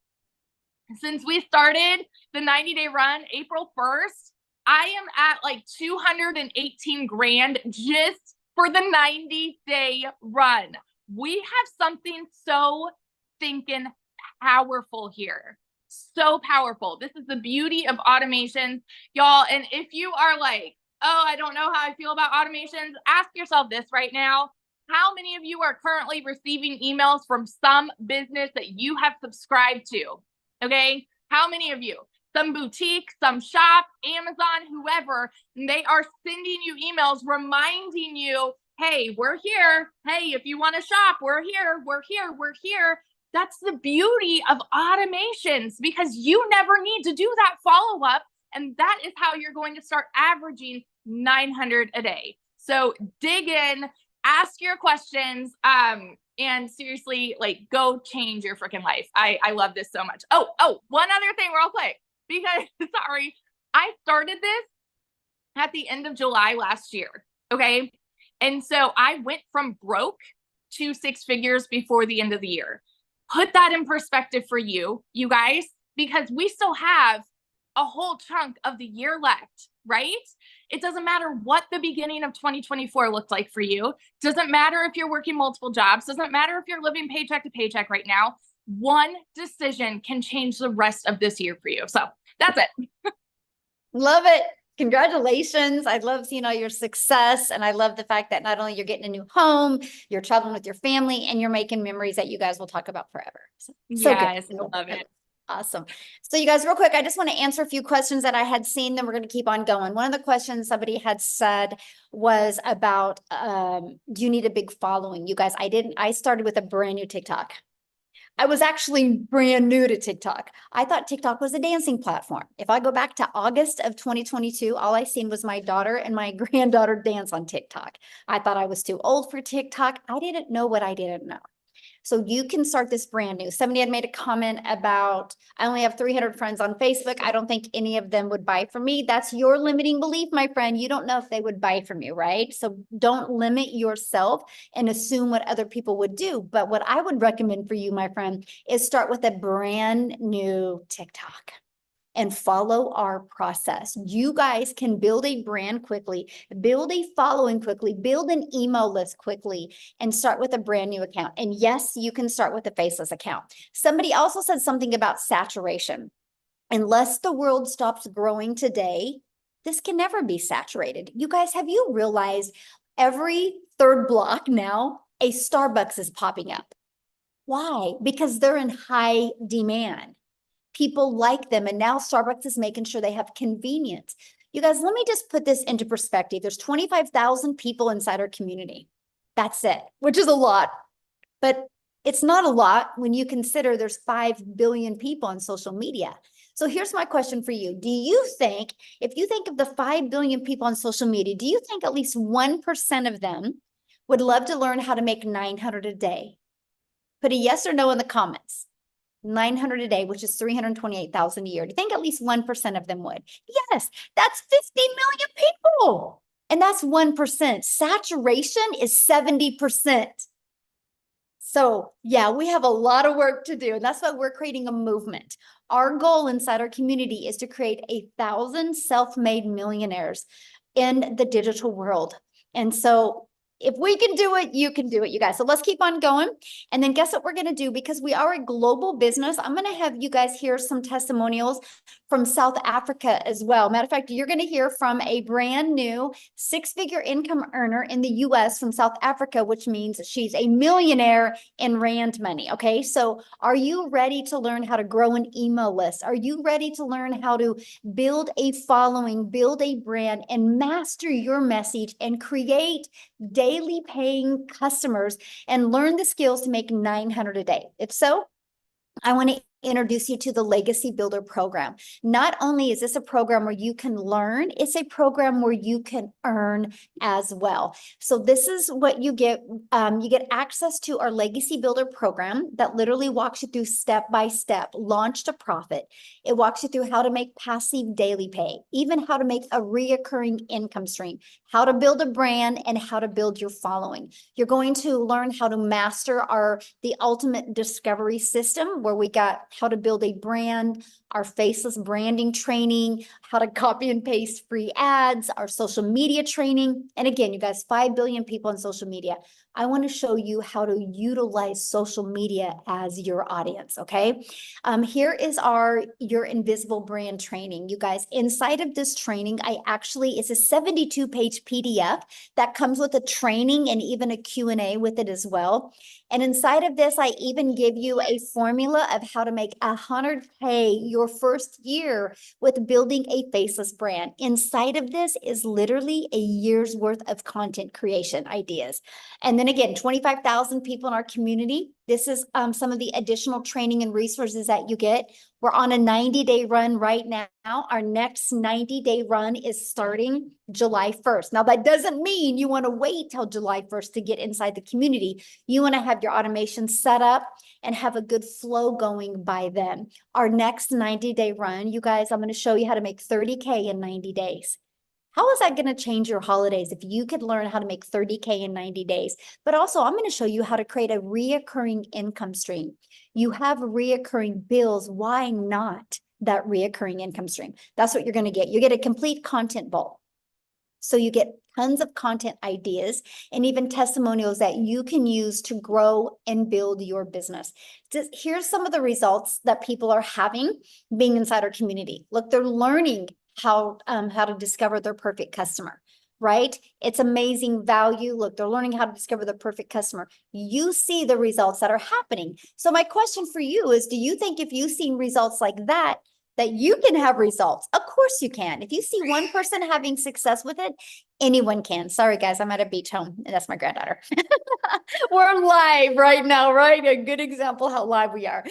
Since we started the 90-day run, April 1st, I am at like 218 grand just for the 90-day run. We have something so thinking powerful here. So powerful. This is the beauty of automations, y'all. And if you are like, oh, I don't know how I feel about automations, ask yourself this right now. How many of you are currently receiving emails from some business that you have subscribed to? Okay. How many of you? Some boutique, some shop, Amazon, whoever, they are sending you emails reminding you, hey, we're here. Hey, if you want to shop, we're here. We're here. We're here. That's the beauty of automations, because you never need to do that follow-up. And that is how you're going to start averaging 900 a day. So dig in, ask your questions, and seriously, like, go change your freaking life. I love this so much. Oh, one other thing real quick, because sorry, I started this at the end of July last year. Okay. And so I went from broke to 6 figures before the end of the year. Put that in perspective for you guys, because we still have a whole chunk of the year left, right? It doesn't matter what the beginning of 2024 looked like for you. Doesn't matter if you're working multiple jobs. Doesn't matter if you're living paycheck to paycheck right now. One decision can change the rest of this year for you. So that's it. Love it. Congratulations. I love seeing all your success. And I love the fact that not only you're getting a new home, you're traveling with your family, and you're making memories that you guys will talk about forever. So yes, good. I love it. Awesome. So you guys, real quick, I just want to answer a few questions that I had seen, then we're going to keep on going. One of the questions somebody had said was about, do you need a big following? You guys, I started with a brand new TikTok. I was actually brand new to TikTok. I thought TikTok was a dancing platform. If I go back to August of 2022, all I seen was my daughter and my granddaughter dance on TikTok. I thought I was too old for TikTok. I didn't know what I didn't know. So you can start this brand new. Somebody had made a comment about, I only have 300 friends on Facebook. I don't think any of them would buy from me. That's your limiting belief, my friend. You don't know if they would buy from you, right? So don't limit yourself and assume what other people would do. But what I would recommend for you, my friend, is start with a brand new TikTok and follow our process. You guys can build a brand quickly, build a following quickly, build an email list quickly, and start with a brand new account. And yes, you can start with a faceless account. Somebody also said something about saturation. Unless the world stops growing today, this can never be saturated. You guys, have you realized every third block now, a Starbucks is popping up? Why? Because they're in high demand. People like them. And now Starbucks is making sure they have convenience. You guys, let me just put this into perspective. There's 25,000 people inside our community. That's it, which is a lot. But it's not a lot when you consider there's 5 billion people on social media. So here's my question for you. Do you think, if you think of the 5 billion people on social media, do you think at least 1% of them would love to learn how to make 900 a day? Put a yes or no in the comments. 900 a day, which is 328,000 a year. Do you think at least 1% of them would? Yes, that's 50 million people. And that's 1%. Saturation is 70%. So yeah, we have a lot of work to do. And that's why we're creating a movement. Our goal inside our community is to create 1,000 self-made millionaires in the digital world. And so if we can do it, you can do it, you guys. So let's keep on going. And then guess what we're going to do? Because we are a global business, I'm going to have you guys hear some testimonials from South Africa as well. Matter of fact, you're going to hear from a brand new 6-figure income earner in the US from South Africa, which means she's a millionaire in Rand money. Okay. So are you ready to learn how to grow an email list? Are you ready to learn how to build a following, build a brand, and master your message and create daily paying customers and learn the skills to make 900 a day? If so, I want to introduce you to the Legacy Builder program. Not only is this a program where you can learn, it's a program where you can earn as well. So this is what you get. You get access to our Legacy Builder program that literally walks you through step-by-step, launch to profit. It walks you through how to make passive daily pay, even how to make a reoccurring income stream, how to build a brand, and how to build your following. You're going to learn how to master the ultimate discovery system, where we got how to build a brand, our faceless branding training, how to copy and paste free ads, our social media training. And again, you guys, 5 billion people on social media. I want to show you how to utilize social media as your audience, okay? Here is your invisible brand training. You guys, inside of this training, it's a 72-page PDF that comes with a training and even a Q&A with it as well. And inside of this, I even give you a formula of how to make 100K your first year with building a faceless brand. Inside of this is literally a year's worth of content creation ideas. And then again, 25,000 people in our community. This is some of the additional training and resources that you get. We're on a 90-day run right now. Our next 90-day run is starting July 1st. Now, that doesn't mean you want to wait till July 1st to get inside the community. You want to have your automation set up and have a good flow going by then. Our next 90-day run, you guys, I'm going to show you how to make 30K in 90 days. How is that going to change your holidays if you could learn how to make 30K in 90 days? But also, I'm going to show you how to create a reoccurring income stream. You have reoccurring bills. Why not that reoccurring income stream? That's what you're going to get. You get a complete content vault. So you get tons of content ideas and even testimonials that you can use to grow and build your business. Here's some of the results that people are having being inside our community. Look, they're learning how to discover their perfect customer, right? It's amazing value. Look, they're learning how to discover the perfect customer. You see the results that are happening. So my question for you is, do you think if you've seen results like that you can have results? Of course you can. If you see one person having success with it, anyone can. Sorry, guys, I'm at a beach home, and that's my granddaughter. We're live right now, right? A good example how live we are.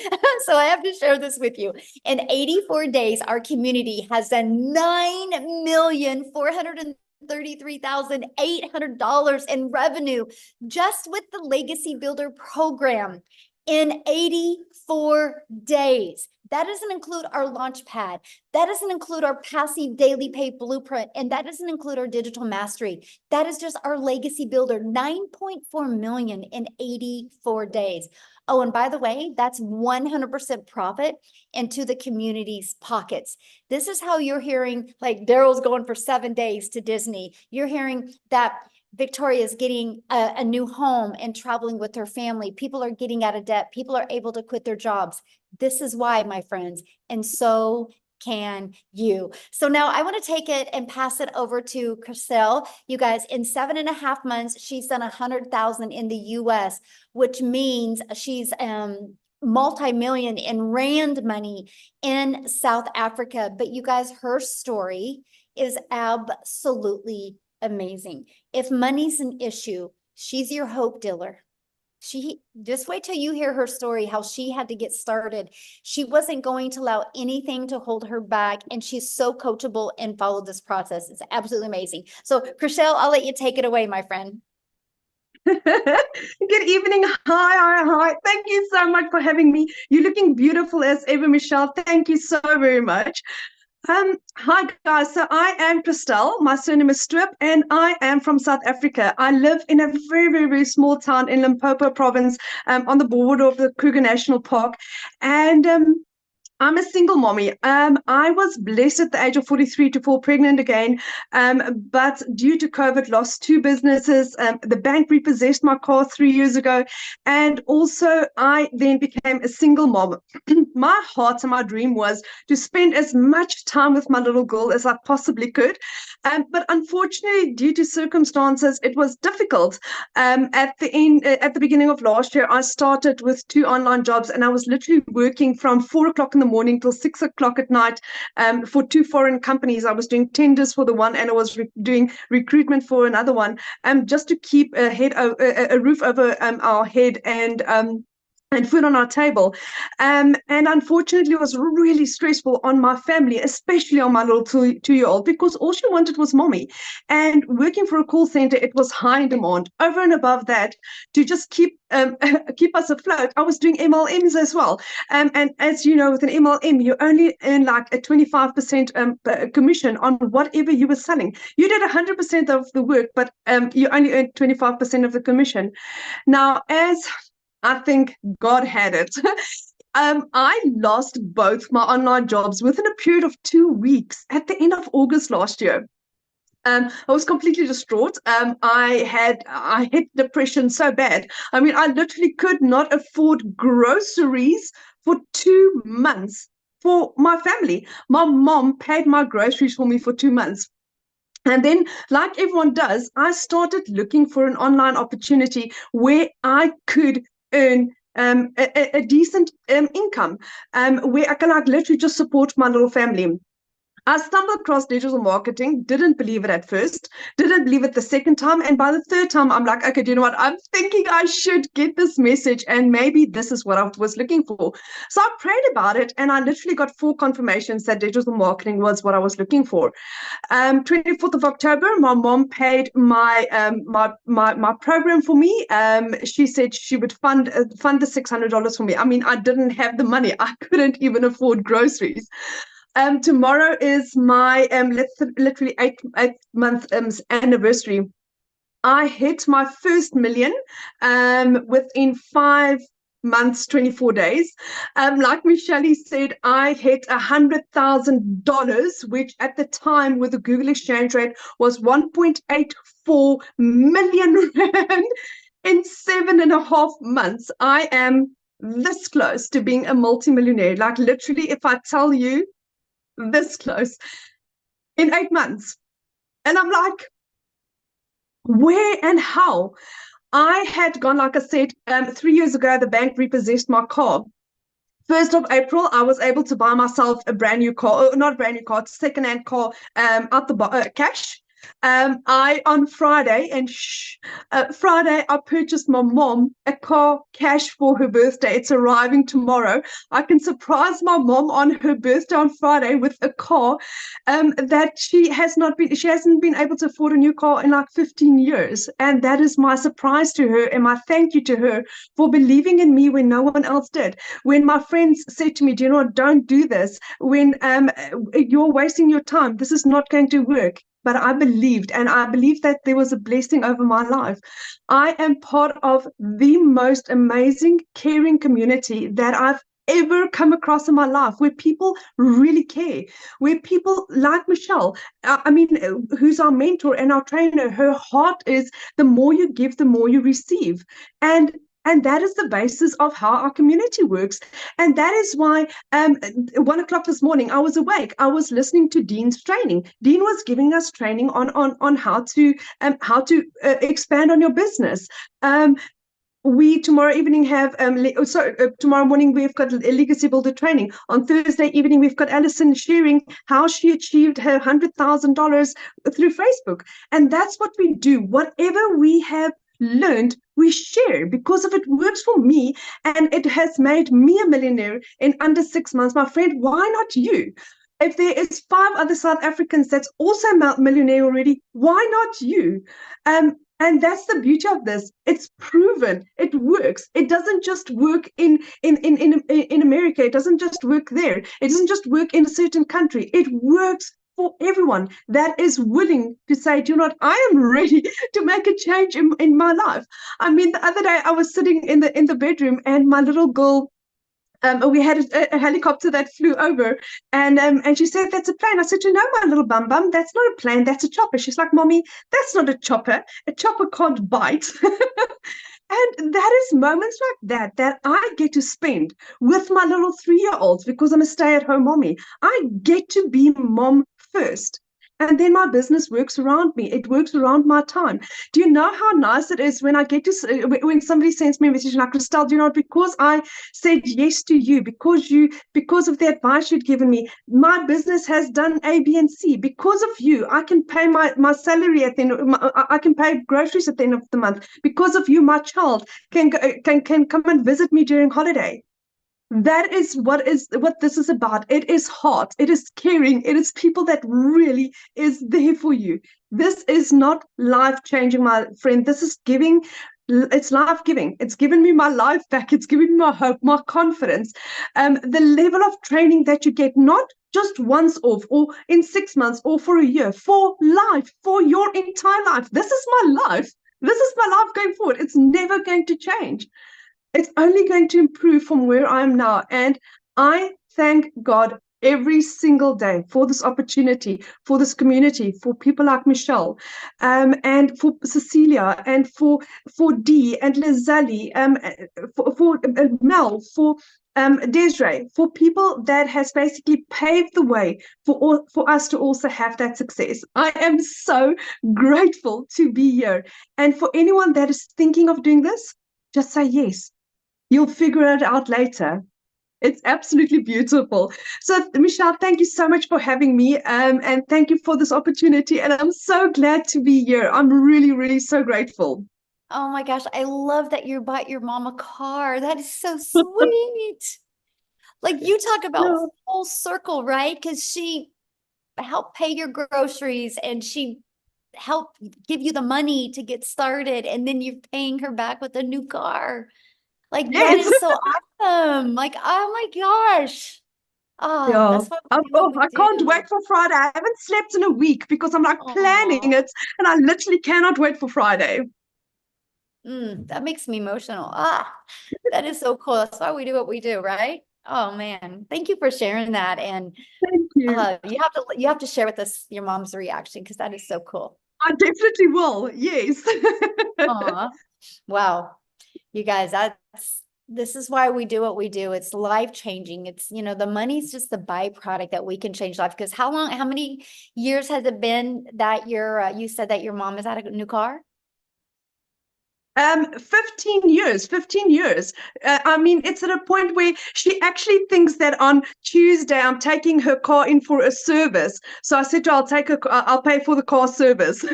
So I have to share this with you. In 84 days, our community has done 9,430,000 $33,800 in revenue just with the Legacy Builder program in 84 days. That doesn't include our launch pad. That doesn't include our passive daily pay blueprint. And that doesn't include our digital mastery. That is just our Legacy Builder, 9.4 million in 84 days. Oh, and by the way, that's 100% profit into the community's pockets. This is how you're hearing, like, Daryl's going for 7 days to Disney. You're hearing that Victoria's getting a new home and traveling with her family. People are getting out of debt. People are able to quit their jobs. This is why, my friends. And so can you. So now I want to take it and pass it over to Chriselle. You guys, in 7.5 months, she's done 100,000 in the US, which means she's multi-million in rand money in South Africa. But you guys, her story is absolutely amazing. If money's an issue, she's your hope dealer. She just wait till you hear her story, how she had to get started. She wasn't going to allow anything to hold her back, and she's so coachable and followed this process. It's absolutely amazing. So, Chriselle, I'll let you take it away, my friend. Good evening. Hi. Thank you so much for having me. You're looking beautiful as ever, Michelle. Thank you so very much. Hi guys, so I am Chriselle, my surname is Stroop, and I am from South Africa. I live in a very, very, very small town in Limpopo province, on the border of the Kruger National Park, and I'm a single mommy. I was blessed at the age of 43 to fall pregnant again, but due to COVID, lost 2 businesses. The bank repossessed my car 3 years ago, and also I then became a single mom. My heart and my dream was to spend as much time with my little girl as I possibly could, but unfortunately, due to circumstances, it was difficult. At the beginning of last year, I started with 2 online jobs, and I was literally working from 4 o'clock in the morning till 6 o'clock at night for 2 foreign companies. I was doing tenders for the one, and I was doing recruitment for another one, just to keep a roof over our head and food on our table. And unfortunately, it was really stressful on my family, especially on my little 2-year-old, because all she wanted was mommy. And working for a call center, it was high in demand. Over and above that, to just keep us afloat, I was doing MLMs as well. And as you know, with an MLM, you only earn like a 25% commission on whatever you were selling. You did 100% of the work, but you only earned 25% of the commission. Now, as I think God had it. I lost both my online jobs within a period of 2 weeks at the end of August last year. I was completely distraught. I hit depression so bad. I mean, I literally could not afford groceries for 2 months for my family. My mom paid my groceries for me for 2 months. And then, like everyone does, I started looking for an online opportunity where I could earn a decent income, where I can like literally just support my little family. I stumbled across digital marketing, didn't believe it at first, didn't believe it the second time, and by the third time, I'm like, okay, do you know what? I'm thinking I should get this message, and maybe this is what I was looking for. So I prayed about it, and I literally got 4 confirmations that digital marketing was what I was looking for. 24th of October, my mom paid my program for me. She said she would fund the $600 for me. I mean, I didn't have the money. I couldn't even afford groceries. Tomorrow is my literally 8-month anniversary. I hit my first million within 5 months, 24 days. Like Michelle said, I hit $100,000, which at the time with the Google exchange rate was 1.84 million rand in 7.5 months. I am this close to being a multimillionaire. Like literally, if I tell you, this close in 8 months. And I'm like, where and how? I had gone, like I said, 3 years ago, the bank repossessed my car. 1st of April, I was able to buy myself a brand new car, not a brand new car, second-hand car, out the cash. On Friday, Friday, I purchased my mom a car cash for her birthday. It's arriving tomorrow. I can surprise my mom on her birthday on Friday with a car that she hasn't been able to afford a new car in like 15 years. And that is my surprise to her and my thank you to her for believing in me when no one else did. When my friends said to me, do you know what, don't do this. When you're wasting your time. This is not going to work. But I believed, and I believe that there was a blessing over my life. I am part of the most amazing, caring community that I've ever come across in my life, where people really care, where people like Michelle, who's our mentor and our trainer, her heart is the more you give, the more you receive. And that is the basis of how our community works. And that is why 1 o'clock this morning, I was awake. I was listening to Dean's training. Dean was giving us training on how to expand on your business. We tomorrow evening have tomorrow morning we've got a legacy builder training. On Thursday evening we've got Alison sharing how she achieved her $100,000 through Facebook. And that's what we do. Whatever we have learned, we share, because if it works for me and it has made me a millionaire in under 6 months, my friend, why not you? If there is 5 other South Africans that's also millionaire already, why not you? And that's the beauty of this. It's proven. It works. It doesn't just work in America. It doesn't just work there. It doesn't just work in a certain country. It works for everyone that is willing to say, do you know what, I am ready to make a change in my life. I mean, the other day I was sitting in the bedroom and my little girl, we had a helicopter that flew over, and she said, that's a plane. I said, you know, my little bum, that's not a plane, that's a chopper. She's like, Mommy, that's not a chopper. A chopper can't bite. And that is moments like that I get to spend with my little 3-year-olds, because I'm a stay-at-home mommy. I get to be mom first. And then my business works around me. It works around my time. Do you know how nice it is when I get to, when somebody sends me a message like, Christelle, do you know, because I said yes to you, because of the advice you'd given me, my business has done A, B, and C. Because of you, I can pay my salary at the end. I can pay groceries at the end of the month. Because of you, my child can come and visit me during holiday. That is what this is about. It is heart. It is caring. It is people that really is there for you. This is not life-changing, my friend. This is giving. It's life-giving. It's given me my life back. It's given me my hope, my confidence. The level of training that you get, not just once off or in 6 months or for a year, for life, for your entire life. This is my life. This is my life going forward. It's never going to change. It's only going to improve from where I am now. And I thank God every single day for this opportunity, for this community, for people like Michelle, and for Cecilia, and for Dee and Lizelle, for Mel, for Desiree, for people that has basically paved the way for us to also have that success. I am so grateful to be here. And for anyone that is thinking of doing this, just say yes. You'll figure it out later. It's absolutely beautiful. So, Michelle, thank you so much for having me, and thank you for this opportunity. And I'm so glad to be here. I'm really, really so grateful. Oh my gosh, I love that you bought your mom a car. That is so sweet. Like, you talk about full circle, right? Because she helped pay your groceries and she helped give you the money to get started, and then you're paying her back with a new car. Like, that is so awesome. Like, oh my gosh. Oh, that's what I can't wait for Friday. I haven't slept in a week because I'm like planning it, and I literally cannot wait for Friday. That makes me emotional. That is so cool. That's why we do what we do, right? Oh man, thank you for sharing that. And thank you. You have to share with us your mom's reaction, because that is so cool. I definitely will. Yes. Wow. You guys, this is why we do what we do. It's life-changing. It's, the money's just the byproduct that we can change life. Because how many years has it been that you said that your mom has had a new car? 15 years, 15 years. I mean, it's at a point where she actually thinks that on Tuesday I'm taking her car in for a service. So I said to her, I'll pay for the car service.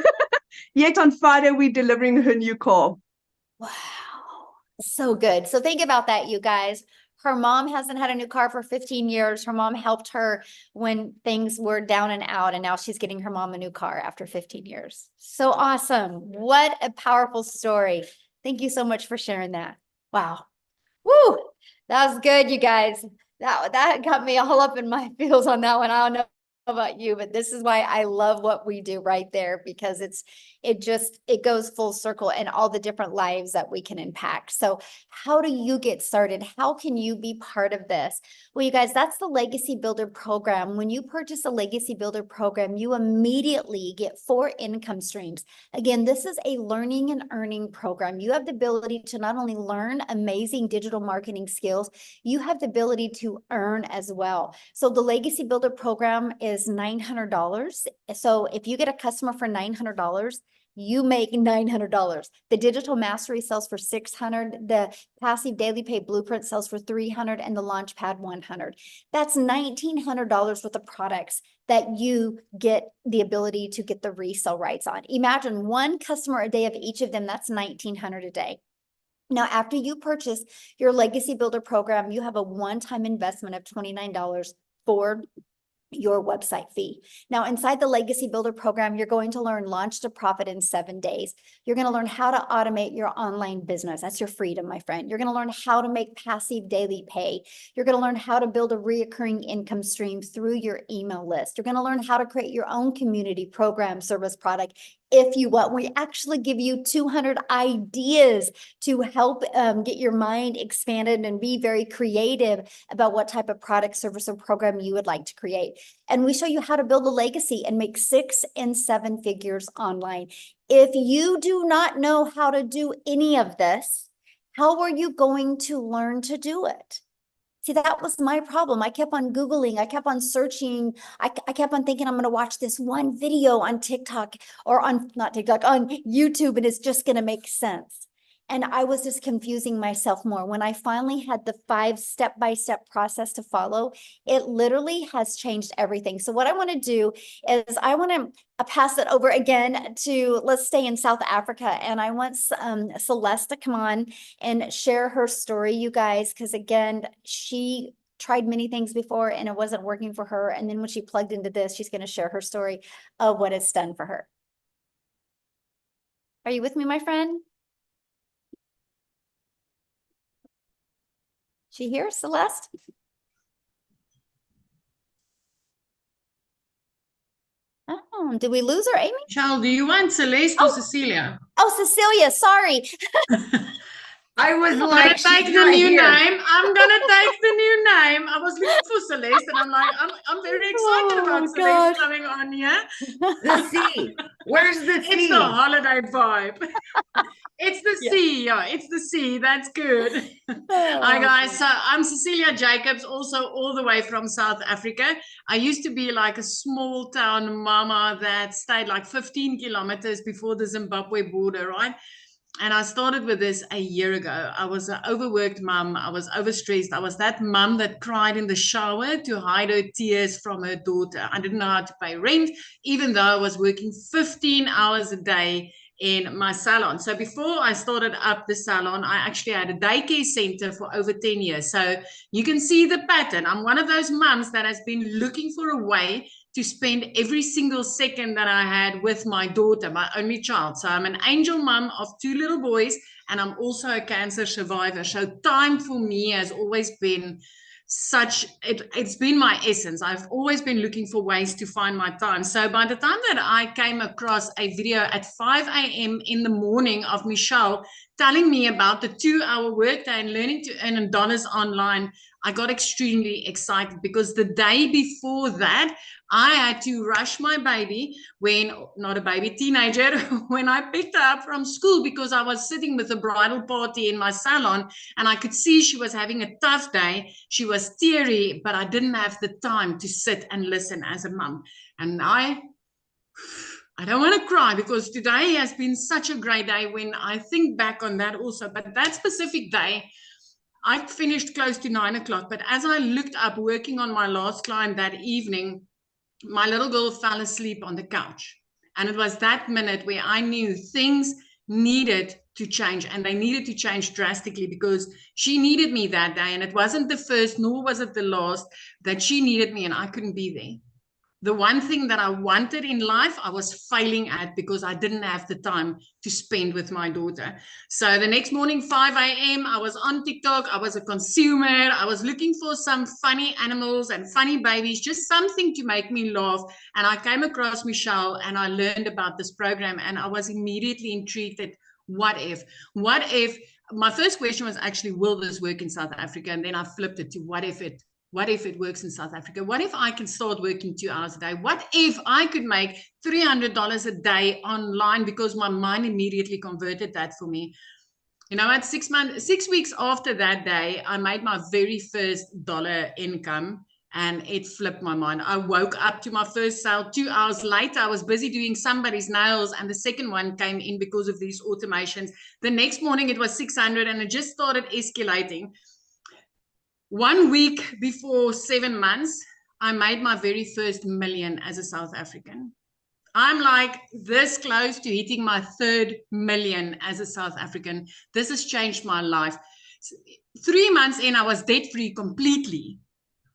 Yet on Friday, we're delivering her new car. Wow. So good. So think about that, you guys. Her mom hasn't had a new car for 15 years. Her mom helped her when things were down and out, and now she's getting her mom a new car after 15 years. So awesome. What a powerful story. Thank you so much for sharing that. Wow. Woo. That was good, you guys. That got me all up in my feels on that one. I don't know about you, but this is why I love what we do right there, because it goes full circle and all the different lives that we can impact. So how do you get started? How can you be part of this? Well, you guys, that's the Legacy Builder program. When you purchase a Legacy Builder program, you immediately get 4 income streams. Again, this is a learning and earning program. You have the ability to not only learn amazing digital marketing skills, you have the ability to earn as well. So the Legacy Builder program is $900. So if you get a customer for $900, you make $900. The Digital Mastery sells for $600. The Passive Daily Pay Blueprint sells for $300, and the Launchpad $100. That's $1,900 worth of products that you get the ability to get the resale rights on. Imagine 1 customer a day of each of them. That's $1,900 a day. Now, after you purchase your Legacy Builder program, you have a one-time investment of $29 for your website fee. Now, inside the Legacy Builder program, you're going to learn Launch to Profit in 7 days. You're going to learn how to automate your online business. That's your freedom, my friend. You're going to learn how to make passive daily pay. You're going to learn how to build a reoccurring income stream through your email list. You're going to learn how to create your own community program, service, product. If you want, we actually give you 200 ideas to help get your mind expanded and be very creative about what type of product, service, or program you would like to create. And we show you how to build a legacy and make 6 and 7 figures online. If you do not know how to do any of this, how are you going to learn to do it? See, that was my problem. I kept on Googling. I kept on searching. I kept on thinking I'm going to watch this one video on TikTok or not TikTok, on YouTube, and it's just going to make sense. And I was just confusing myself more. When I finally had the 5 step-by-step process to follow, it literally has changed everything. So what I want to do is I want to pass it over again to, let's stay in South Africa. And I want Celeste to come on and share her story, you guys, because again, she tried many things before and it wasn't working for her. And then when she plugged into this, she's going to share her story of what it's done for her. Are you with me, my friend? She here, Celeste? Oh, did we lose her, Amy? Michelle, do you want Celeste or Cecilia? Oh, Cecilia, sorry. I was I'm like, gonna take she's the not new here. name. I'm gonna take the new name. I was looking for Celeste, and I'm like, I'm very excited about Oh, Celeste gosh. coming on here. The sea. Where's the It's sea? the holiday vibe. It's the Yeah. sea, yeah. It's the sea. That's good. Hi guys. So I'm Cecilia Jacobs, also all the way from South Africa. I used to be like a small town mama that stayed like 15 kilometers before the Zimbabwe border, right? And I started with this a year ago. I was an overworked mom. I was overstressed. I was that mom that cried in the shower to hide her tears from her daughter. I didn't know how to pay rent, even though I was working 15 hours a day in my salon. So before I started up the salon, I actually had a daycare center for over 10 years. So you can see the pattern. I'm one of those moms that has been looking for a way to spend every single second that I had with my daughter, my only child. So I'm an angel mom of 2 little boys, and I'm also a cancer survivor. So time for me has always been it's been my essence. I've always been looking for ways to find my time. So by the time that I came across a video at 5 a.m. in the morning of Michelle telling me about the 2-hour workday and learning to earn dollars online, I got extremely excited because the day before that, I had to rush my baby teenager, when I picked her up from school because I was sitting with a bridal party in my salon and I could see she was having a tough day. She was teary, but I didn't have the time to sit and listen as a mom. And I don't want to cry because today has been such a great day when I think back on that also. But that specific day, I finished close to 9 o'clock. But as I looked up working on my last client that evening, my little girl fell asleep on the couch. And it was that minute where I knew things needed to change, and they needed to change drastically because she needed me that day. And it wasn't the first, nor was it the last, that she needed me and I couldn't be there. The one thing that I wanted in life, I was failing at because I didn't have the time to spend with my daughter. So the next morning, 5 a.m., I was on TikTok. I was a consumer. I was looking for some funny animals and funny babies, just something to make me laugh. And I came across Michelle and I learned about this program, and I was immediately intrigued that what if, my first question was actually, will this work in South Africa? And then I flipped it to what if it works in South Africa? What if I can start working 2 hours a day? What if I could make $300 a day online? Because my mind immediately converted that for me. You know, at 6 weeks after that day, I made my very first dollar income, and it flipped my mind. I woke up to my first sale 2 hours later. I was busy doing somebody's nails, and the second one came in because of these automations. The next morning it was 600, and it just started escalating. 1 week before 7 months, I made my very first million as a South African. I'm like this close to hitting my 3rd million as a South African. This has changed my life. 3 months in, I was debt-free completely.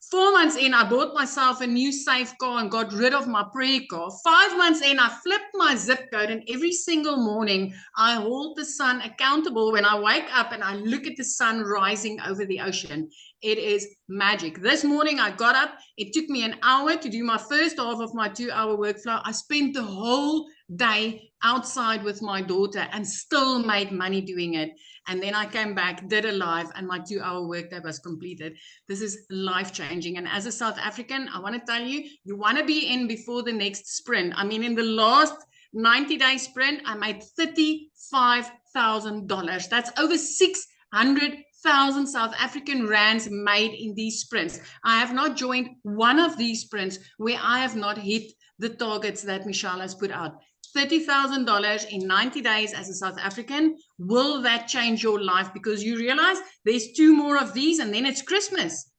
4 months in, I bought myself a new safe car and got rid of my prayer car. 5 months in, I flipped my zip code, and every single morning I hold the sun accountable when I wake up and I look at the sun rising over the ocean. It is magic. This morning I got up. It took me an hour to do my first half of my 2-hour workflow. I spent the whole day outside with my daughter and still made money doing it. And then I came back, did a live, and my 2-hour workday was completed. This is life-changing. And as a South African, I want to tell you, you want to be in before the next sprint. I mean, in the last 90-day sprint, I made $35,000. That's over 600,000 South African rands made in these sprints. I have not joined one of these sprints where I have not hit the targets that Michelle has put out. $30,000 in 90 days as a South African. Will that change your life? Because you realize there's 2 more of these, and then it's Christmas.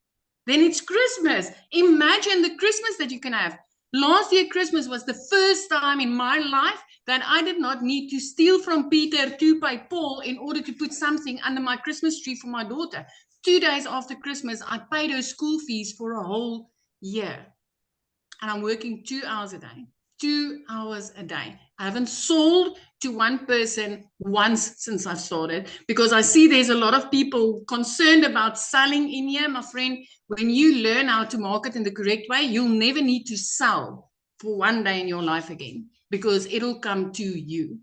Imagine the Christmas that you can have. Last year, Christmas was the first time in my life that I did not need to steal from Peter to pay Paul in order to put something under my Christmas tree for my daughter. 2 days after Christmas, I paid her school fees for a whole year. And I'm working 2 hours a day. 2 hours a day. I haven't sold to one person once since I've started, because I see there's a lot of people concerned about selling in here. My friend, when you learn how to market in the correct way, you'll never need to sell for one day in your life again, because it'll come to you.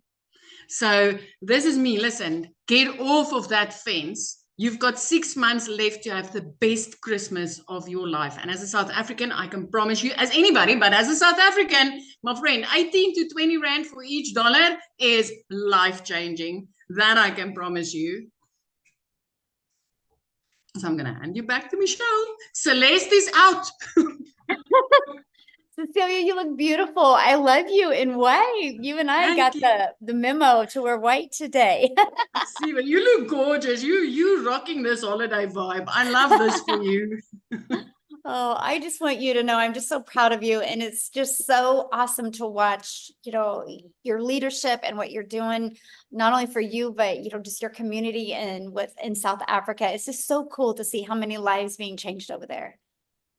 So this is me. Listen, get off of that fence. You've got 6 months left to have the best Christmas of your life. And as a South African, I can promise you, as anybody, but as a South African, my friend, 18 to 20 rand for each dollar is life-changing. That I can promise you. So I'm going to hand you back to Michelle. Celeste is out. Cecilia, you look beautiful. I love you in white. You and I got the memo to wear white today. See, but you look gorgeous. You rocking this holiday vibe. I love this for you. Oh, I just want you to know I'm just so proud of you. And it's just so awesome to watch, you know, your leadership and what you're doing, not only for you, but, you know, just your community and in South Africa. It's just so cool to see how many lives being changed over there.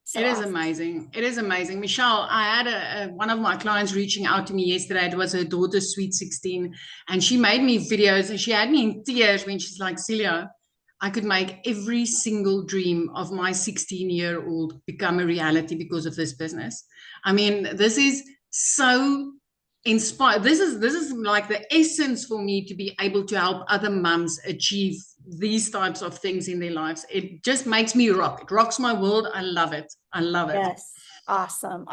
So it is awesome. amazing. It is amazing. Michelle, I had one of my clients reaching out to me yesterday. It was her daughter's sweet 16, and she made me videos, and she had me in tears when she's like, Celia, I could make every single dream of my 16-year-old become a reality because of this business. I mean, this is so inspired. This is like the essence for me to be able to help other mums achieve these types of things in their lives. It just makes me rock. It rocks my world. I love it. I love it. Yes. Awesome.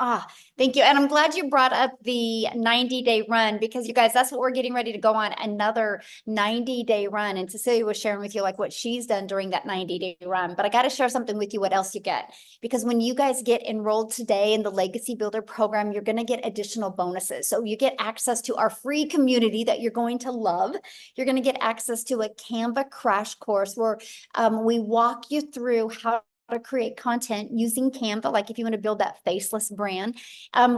Thank you. And I'm glad you brought up the 90-day run because you guys, that's what we're getting ready to go on, another 90-day run. And Cecilia was sharing with you like what she's done during that 90-day run. But I got to share something with you what else you get. Because when you guys get enrolled today in the Legacy Builder program, you're going to get additional bonuses. So you get access to our free community that you're going to love. You're going to get access to a Canva crash course where we walk you through how to create content using Canva, like if you want to build that faceless brand.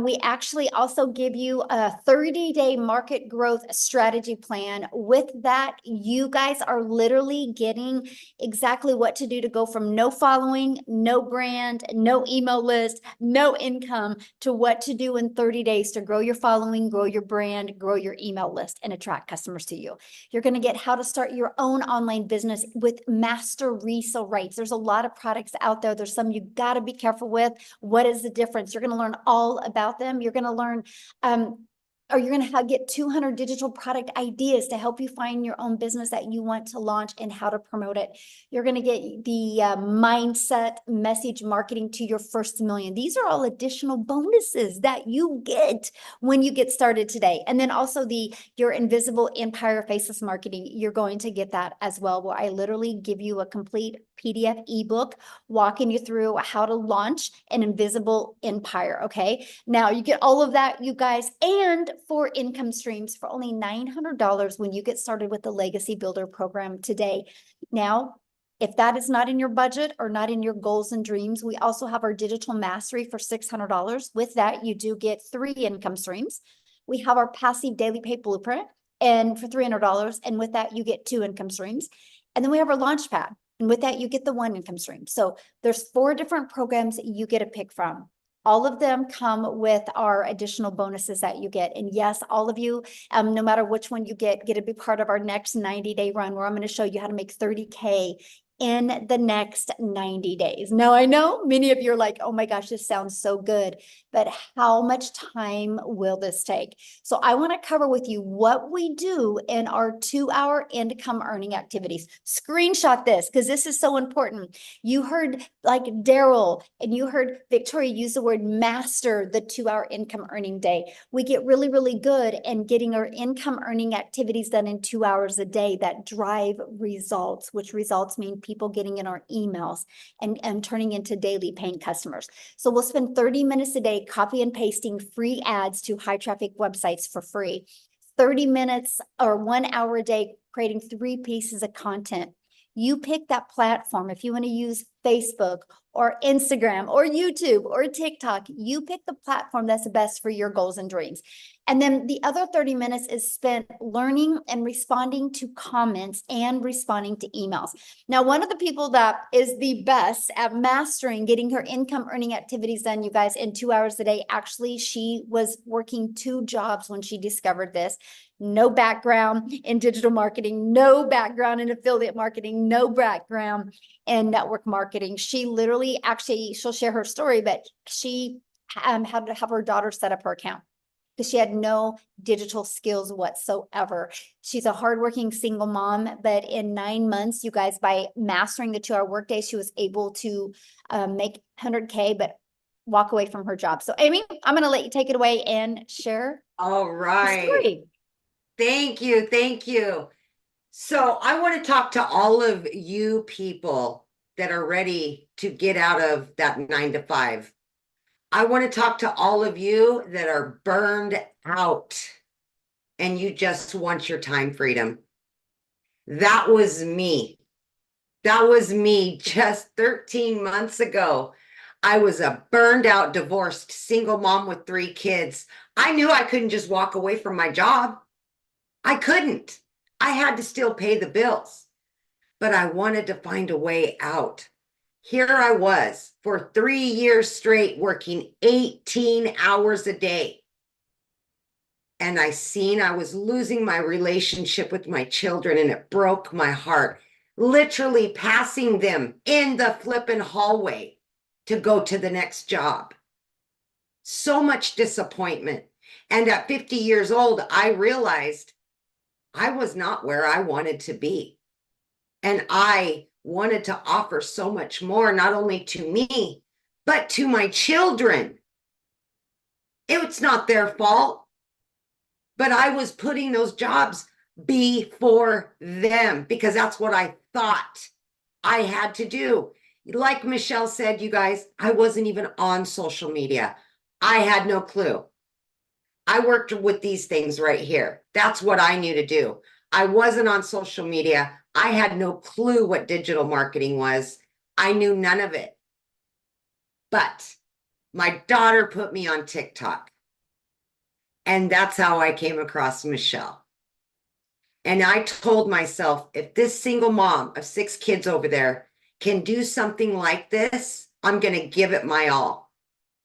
We actually also give you a 30-day market growth strategy plan. With that, you guys are literally getting exactly what to do to go from no following, no brand, no email list, no income to what to do in 30 days to grow your following, grow your brand, grow your email list, and attract customers to you. You're going to get how to start your own online business with master resale rates. There's a lot of products out there. There's some you got to be careful with. What is the difference? You're going to learn all about them. You're going to learn, or you're going to get 200 digital product ideas to help you find your own business that you want to launch and how to promote it. You're going to get the mindset message marketing to your first million. These are all additional bonuses that you get when you get started today. And then also your invisible empire faceless marketing, you're going to get that as well, where I literally give you a complete PDF ebook walking you through how to launch an invisible empire. Okay. Now you get all of that, you guys, and for income streams for only $900 when you get started with the Legacy Builder program today. Now, if that is not in your budget or not in your goals and dreams, we also have our digital mastery for $600. With that, you do get 3 income streams. We have our passive daily pay blueprint and for $300. And with that, you get 2 income streams. And then we have our Launchpad. And with that, you get the 1 income stream. So there's 4 different programs that you get to pick from. All of them come with our additional bonuses that you get. And yes, all of you, no matter which one you get to be part of our next 90-day run where I'm going to show you how to make 30K in the next 90 days. Now, I know many of you are like, oh my gosh, this sounds so good, but how much time will this take? So I want to cover with you what we do in our 2-hour income earning activities. Screenshot this because this is so important. You heard like Daryl and you heard Victoria use the word master the 2-hour income earning day. We get really, really good in getting our income earning activities done in 2 hours a day that drive results, which results mean people getting in our emails and turning into daily paying customers. So we'll spend 30 minutes a day copy and pasting free ads to high traffic websites for free. 30 minutes or 1 hour a day creating 3 pieces of content. You pick that platform. If you want to use Facebook or Instagram or YouTube or TikTok, you pick the platform that's best for your goals and dreams. And then the other 30 minutes is spent learning and responding to comments and responding to emails. Now, one of the people that is the best at mastering getting her income earning activities done, you guys, in 2 hours a day, actually, she was working 2 jobs when she discovered this. No background in digital marketing, no background in affiliate marketing, no background in network marketing. She literally, actually, she'll share her story, but she had to have her daughter set up her account because she had no digital skills whatsoever. She's a hardworking single mom, but in 9 months, you guys, by mastering the 2-hour workday, she was able to make 100K, but walk away from her job. So Amy, I'm going to let you take it away and share. All right. Story. Thank you. Thank you. So I want to talk to all of you people that are ready to get out of that 9 to 5. I want to talk to all of you that are burned out and you just want your time freedom. That was me. That was me just 13 months ago. I was a burned out, divorced, single mom with 3 kids. I knew I couldn't just walk away from my job. I couldn't. I had to still pay the bills, but I wanted to find a way out. Here I was for 3 years straight working 18 hours a day. And I seen I was losing my relationship with my children and it broke my heart, literally passing them in the flippin' hallway to go to the next job. So much disappointment. And at 50 years old, I realized I was not where I wanted to be. And I wanted to offer so much more, not only to me, but to my children. It's not their fault. But I was putting those jobs before them because that's what I thought I had to do. Like Michelle said, you guys, I wasn't even on social media. I had no clue. I worked with these things right here. That's what I knew to do. I wasn't on social media. I had no clue what digital marketing was. I knew none of it. But my daughter put me on TikTok. And that's how I came across Michelle. And I told myself, if this single mom of 6 kids over there can do something like this, I'm going to give it my all.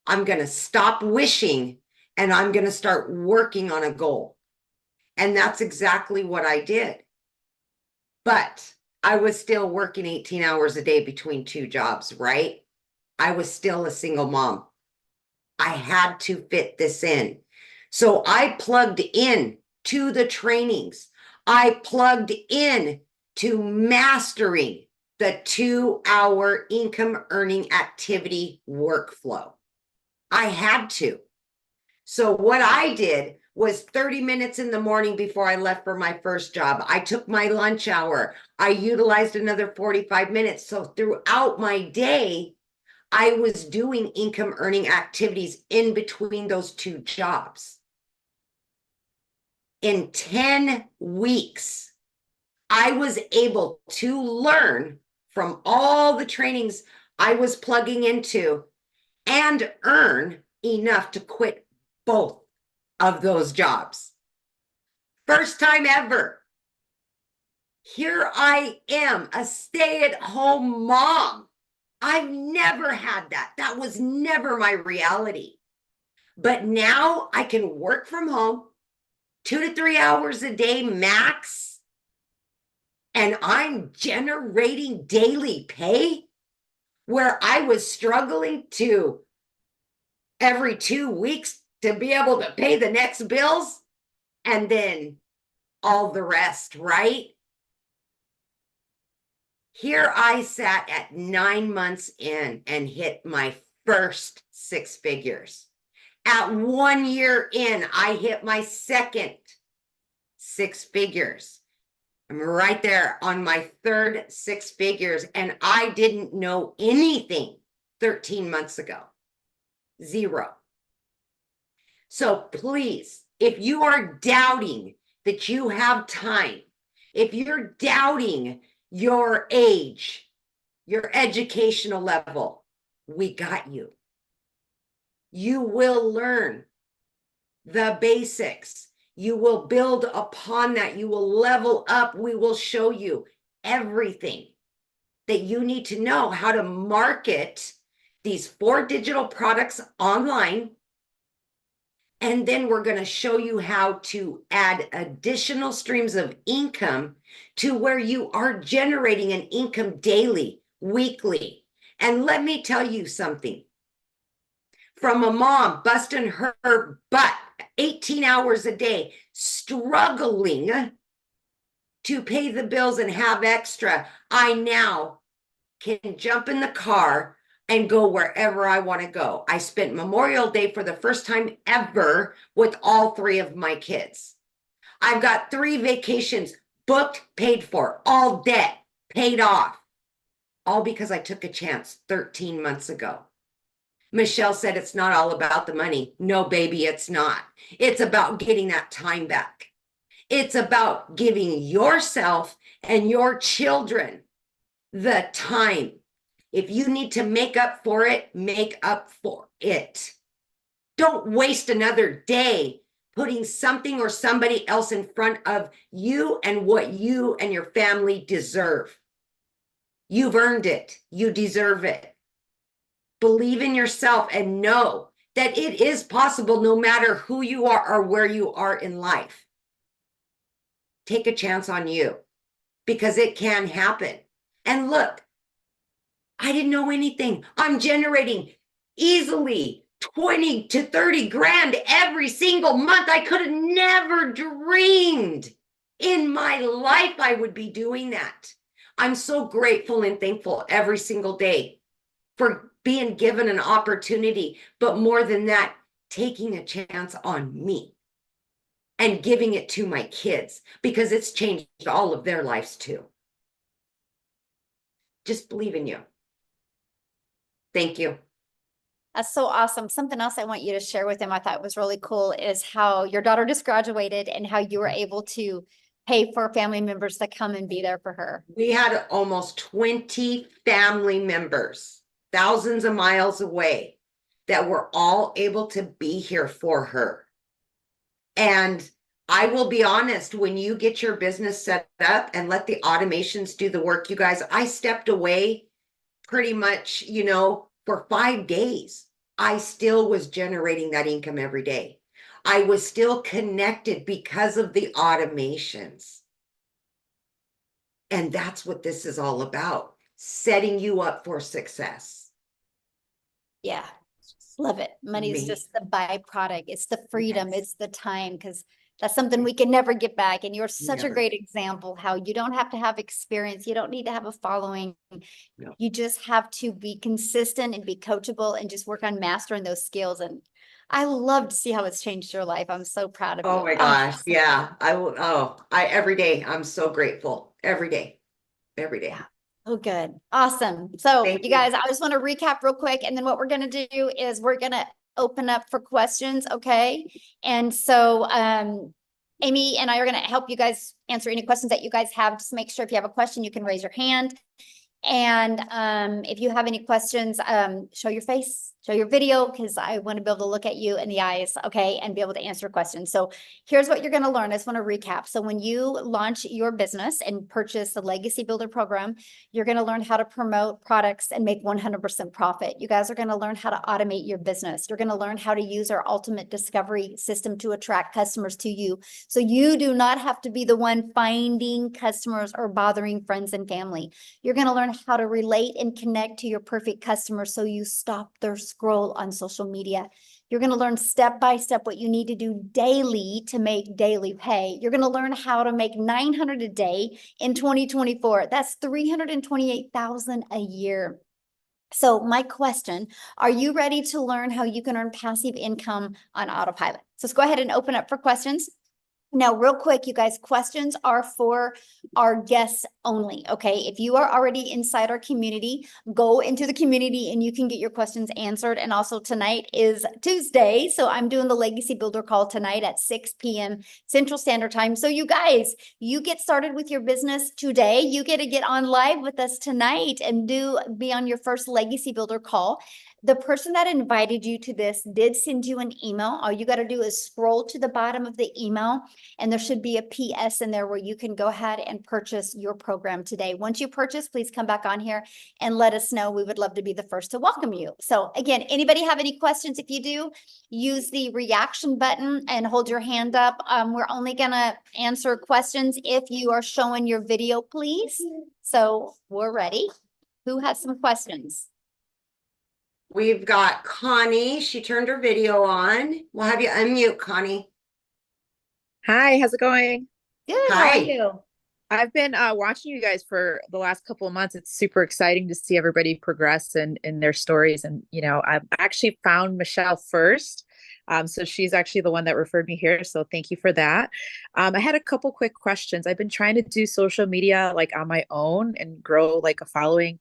I'm going to stop wishing and I'm going to start working on a goal. And that's exactly what I did. But I was still working 18 hours a day between 2 jobs, right? I was still a single mom. I had to fit this in. So I plugged in to the trainings. I plugged in to mastering the 2-hour income earning activity workflow. I had to. So what I did was 30 minutes in the morning before I left for my first job. I took my lunch hour. I utilized another 45 minutes. So throughout my day, I was doing income earning activities in between those 2 jobs. In 10 weeks, I was able to learn from all the trainings I was plugging into and earn enough to quit both of those jobs. First time ever. Here I am, a stay-at-home mom. I've never had that. That was never my reality. But now I can work from home 2 to 3 hours a day max. And I'm generating daily pay where I was struggling to every 2 weeks to be able to pay the next bills and then all the rest, right? Here I sat at 9 months in and hit my first 6 figures. At 1 year in, I hit my second 6 figures. I'm right there on my third 6 figures, and I didn't know anything 13 months ago. 0. So please, if you are doubting that you have time, if you're doubting your age, your educational level, we got you. You will learn the basics. You will build upon that. You will level up. We will show you everything that you need to know how to market these 4 digital products online. And then we're going to show you how to add additional streams of income to where you are generating an income daily, weekly. And let me tell you something. From a mom busting her butt 18 hours a day, struggling to pay the bills and have extra, I now can jump in the car and go wherever I want to go. I spent Memorial Day for the first time ever with all 3 of my kids. I've got 3 vacations booked, paid for, all debt paid off, all because I took a chance 13 months ago. Michelle said it's not all about the money. No, baby, it's not. It's about getting that time back. It's about giving yourself and your children the time. If you need to make up for it, make up for it. Don't waste another day putting something or somebody else in front of you and what you and your family deserve. You've earned it. You deserve it. Believe in yourself and know that it is possible no matter who you are or where you are in life. Take a chance on you because it can happen. And look, I didn't know anything. I'm generating easily 20 to 30 grand every single month. I could have never dreamed in my life I would be doing that. I'm so grateful and thankful every single day for being given an opportunity, but more than that, taking a chance on me and giving it to my kids because it's changed all of their lives too. Just believe in you. Thank you. That's so awesome. Something else I want you to share with them I thought was really cool is how your daughter just graduated and how you were able to pay for family members to come and be there for her. We had almost 20 family members, thousands of miles away, that were all able to be here for her. And I will be honest, when you get your business set up and let the automations do the work, you guys, I stepped away pretty much, for 5 days. I still was generating that income every day. I was still connected because of the automations. And that's what this is all about, setting you up for success. Yeah, love it. Money is Me. just the byproduct. It's the freedom. Yes. It's the time, because that's something we can never get back. And you're such a Never. great example how you don't have to have experience. You don't need to have a following. No. You just have to be consistent and be coachable and just work on mastering those skills. And I love to see how it's changed your life. I'm so proud of you. Oh my gosh. Yeah. I will. Every day I'm so grateful. Every day. Every day. Yeah. Oh, good. Awesome. So Thank you you. guys, I just want to recap real quick. And then what we're going to do is we're going to open up for questions. Okay. And so, Amy and I are going to help you guys answer any questions that you guys have. Just make sure if you have a question, you can raise your hand. And if you have any questions, show your face, show your video, because I want to be able to look at you in the eyes, okay, and be able to answer questions. So here's what you're going to learn. I just want to recap. So when you launch your business and purchase the Legacy Builder program, you're going to learn how to promote products and make 100% profit. You guys are going to learn how to automate your business. You're going to learn how to use our ultimate discovery system to attract customers to you. So you do not have to be the one finding customers or bothering friends and family. You're going to learn how to relate and connect to your perfect customer so you stop their scroll on social media. You're going to learn step by step what you need to do daily to make daily pay. You're going to learn how to make 900 a day in 2024. That's 328,000 a year. So my question, are you ready to learn how you can earn passive income on autopilot? So let's go ahead and open up for questions. Now, real quick, you guys, questions are for our guests only, okay? If you are already inside our community, go into the community and you can get your questions answered. And also tonight is Tuesday, so I'm doing the Legacy Builder call tonight at 6 p.m. Central Standard Time. So you guys, you get started with your business today. You get to get on live with us tonight and be on your first Legacy Builder call. The person that invited you to this did send you an email. All you got to do is scroll to the bottom of the email and there should be a PS in there where you can go ahead and purchase your program today. Once you purchase, please come back on here and let us know. We would love to be the first to welcome you. So again, anybody have any questions? If you do, use the reaction button and hold your hand up. We're only going to answer questions if you are showing your video, please. So we're ready. Who has some questions? We've got Connie. She turned her video on. We'll have you unmute, Connie. Hi, how's it going? Good. How Hi. are you? I've been watching you guys for the last couple of months. It's super exciting to see everybody progress in their stories. And, I've actually found Michelle first. So she's actually the one that referred me here. So thank you for that. I had a couple quick questions. I've been trying to do social media like on my own and grow like a following.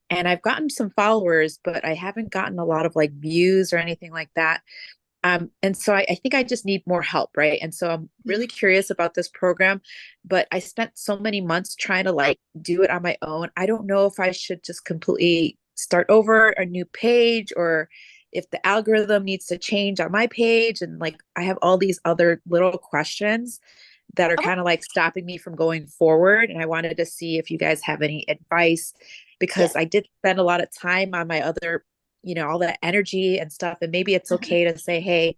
And I've gotten some followers, but I haven't gotten a lot of like views or anything like that. And so I think I just need more help, right? And so I'm really curious about this program, but I spent so many months trying to like do it on my own. I don't know if I should just completely start over a new page or if the algorithm needs to change on my page. And like, I have all these other little questions that are kind of like stopping me from going forward. And I wanted to see if you guys have any advice because I did spend a lot of time on my other, all that energy and stuff. And maybe it's okay to say, hey,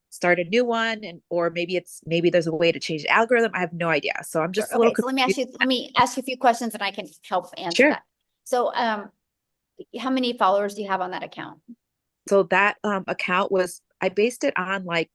start a new one. Or maybe there's a way to change the algorithm. I have no idea. So I'm just a little so let me ask you a few questions and I can help answer that. So, how many followers do you have on that account? So that account I based it on like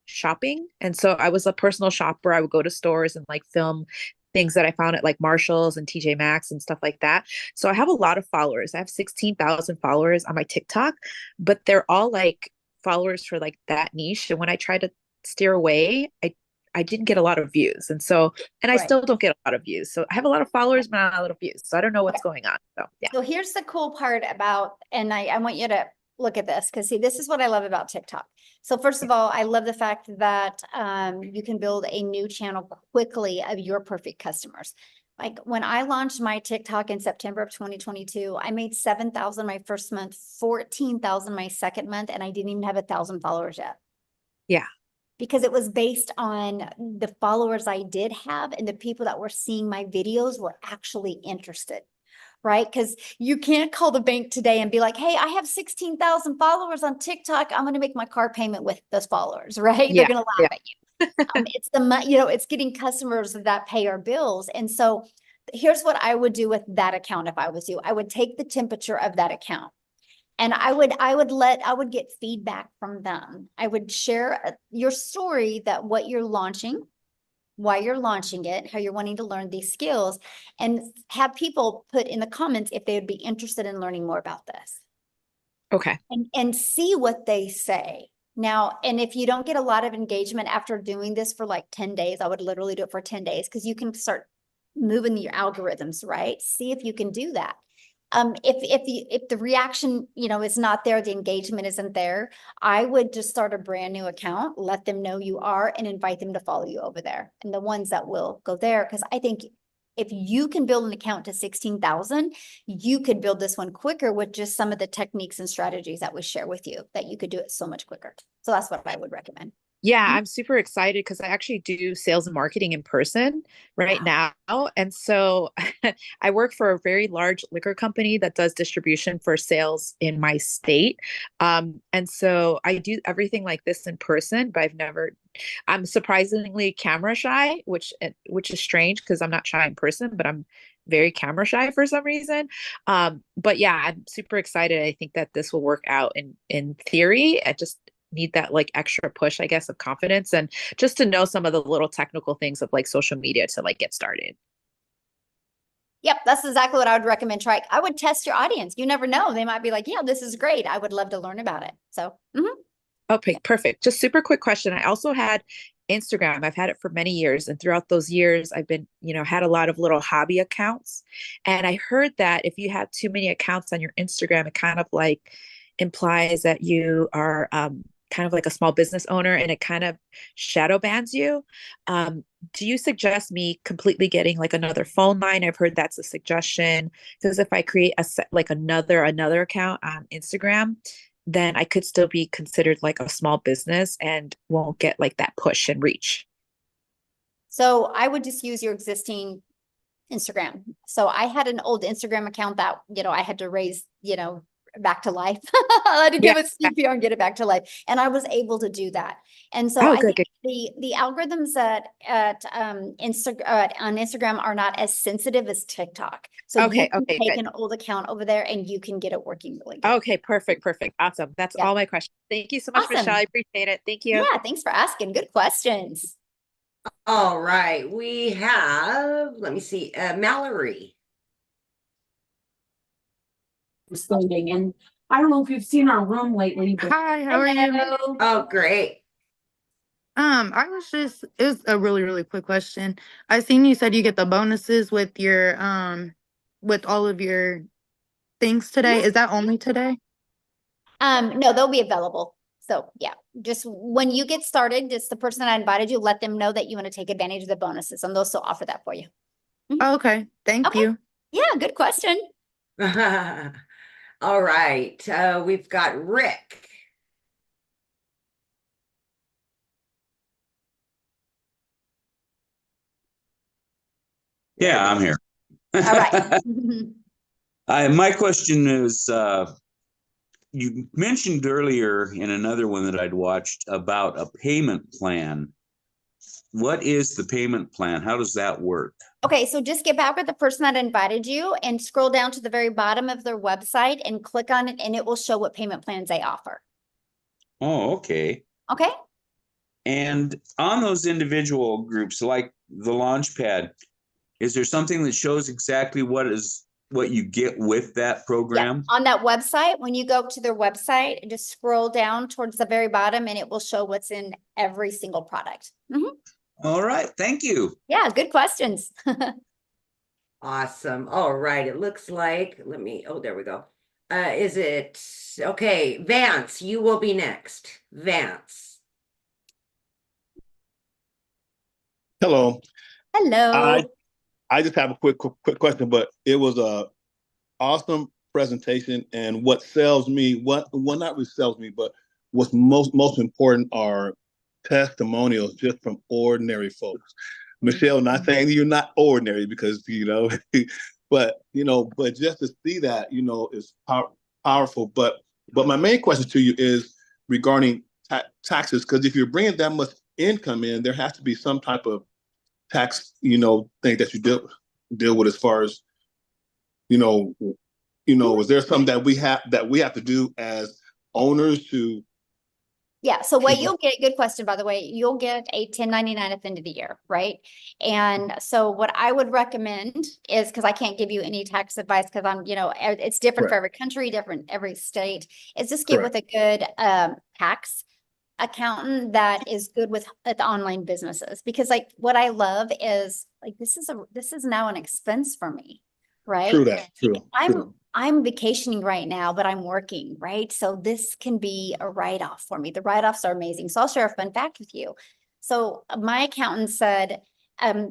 shopping. And so I was a personal shopper. I would go to stores and like film things that I found at like Marshall's and TJ Maxx and stuff like that. So I have a lot of followers. I have 16,000 followers on my TikTok, but they're all like followers for like that niche. And when I tried to steer away, I didn't get a lot of views. And so, and I Right. still don't get a lot of views. So I have a lot of followers, but not a lot of views. So I don't know what's going on. So yeah. So here's the cool part about, and I want you to look at this, because see, this is what I love about TikTok. So first of all, I love the fact that you can build a new channel quickly of your perfect customers. Like when I launched my TikTok in September of 2022, I made 7,000 my first month, 14,000 my second month, and I didn't even have 1,000 followers yet. Yeah. Because it was based on the followers I did have, and the people that were seeing my videos were actually interested, right? Because you can't call the bank today and be like, hey, I have 16,000 followers on TikTok. I'm going to make my car payment with those followers, right? Yeah, They're going to laugh at you. It's the money, it's getting customers that pay our bills. And so here's what I would do with that account if I was you. I would take the temperature of that account. And I would get feedback from them. I would share your story, that what you're launching, why you're launching it, how you're wanting to learn these skills, and have people put in the comments if they would be interested in learning more about this. Okay. And see what they say. Now, and if you don't get a lot of engagement after doing this for like 10 days, I would literally do it for 10 days, because you can start moving your algorithms, right? See if you can do that. If the reaction, is not there, the engagement isn't there, I would just start a brand new account, let them know you are, and invite them to follow you over there. And the ones that will go there, because I think if you can build an account to 16,000, you could build this one quicker with just some of the techniques and strategies that we share with you, that you could do it so much quicker. So that's what I would recommend. Yeah, I'm super excited because I actually do sales and marketing in person right now. And so I work for a very large liquor company that does distribution for sales in my state. And so I do everything like this in person, but I'm surprisingly camera shy, which is strange because I'm not shy in person, but I'm very camera shy for some reason. But yeah, I'm super excited. I think that this will work out in theory. I just need that like extra push, I guess, of confidence, and just to know some of the little technical things of like social media to like get started. Yep, that's exactly what I would recommend. I would test your audience. You never know. They might be like, yeah, this is great. I would love to learn about it. So, Okay, perfect. Just super quick question. I also had Instagram. I've had it for many years. And throughout those years, I've been, had a lot of little hobby accounts. And I heard that if you have too many accounts on your Instagram, it kind of like implies that you are, kind of like a small business owner, and it kind of shadow bans you. Do you suggest me completely getting like another phone line? I've heard that's a suggestion, because if I create another account on Instagram, then I could still be considered like a small business and won't get like that push and reach. So I would just use your existing Instagram. So I had an old Instagram account that, I had to raise, back to life. I had to give it CPR and get it back to life. And I was able to do that. And so I think the algorithms at on Instagram are not as sensitive as TikTok. So you can take an old account over there and you can get it working really good. Okay, perfect. Awesome. That's all my questions. Thank you so much, Michelle. I appreciate it. Thank you. Yeah, thanks for asking. Good questions. All right, we have, let me see, Mallory. Standing, and I don't know if you've seen our room lately, but Hi, how are you? Oh, great. It was a really, really quick question. I seen you said you get the bonuses with your with all of your things today. Is that only today? No, they'll be available. So yeah, just when you get started, just the person that invited you, let them know that you want to take advantage of the bonuses, and they'll still offer that for you. Okay, thank you. Yeah, good question. All right, we've got Rick. Yeah, I'm here. All right. My question is, you mentioned earlier in another one that I'd watched about a payment plan. What is the payment plan? How does that work? Okay, so just get back with the person that invited you and scroll down to the very bottom of their website and click on it, and it will show what payment plans they offer. Oh, okay. Okay. And on those individual groups, like the Launchpad, is there something that shows exactly what is what you get with that Yeah, program? on that website, when you go to their website, just scroll down towards the very bottom and it will show what's in every single product. All right, thank you. Yeah, good questions. Awesome. All right. It looks like, oh, there we go. Is it, okay, Vance, you will be next. Vance. Hello. Hello. I just have a quick question, but it was a awesome presentation, and what sells me, well, not really sells me, but what's most important are testimonials just from ordinary folks. Michelle, not saying you're not ordinary because but just to see that is powerful. But my main question to you is regarding taxes, because if you're bringing that much income in, there has to be some type of tax thing that you deal with as far as is there something that we have to do as owners to? Yeah, so what you'll get, good question, by the way, you'll get a 1099 at the end of the year, right? And so what I would recommend is, because I can't give you any tax advice because I'm, it's different for every country, different every state, is just get with a good tax accountant that is good with online businesses. Because like what I love is like this is now an expense for me, right? True that. True. I'm vacationing right now, but I'm working, right? So this can be a write-off for me. The write-offs are amazing. So I'll share a fun fact with you. So my accountant said,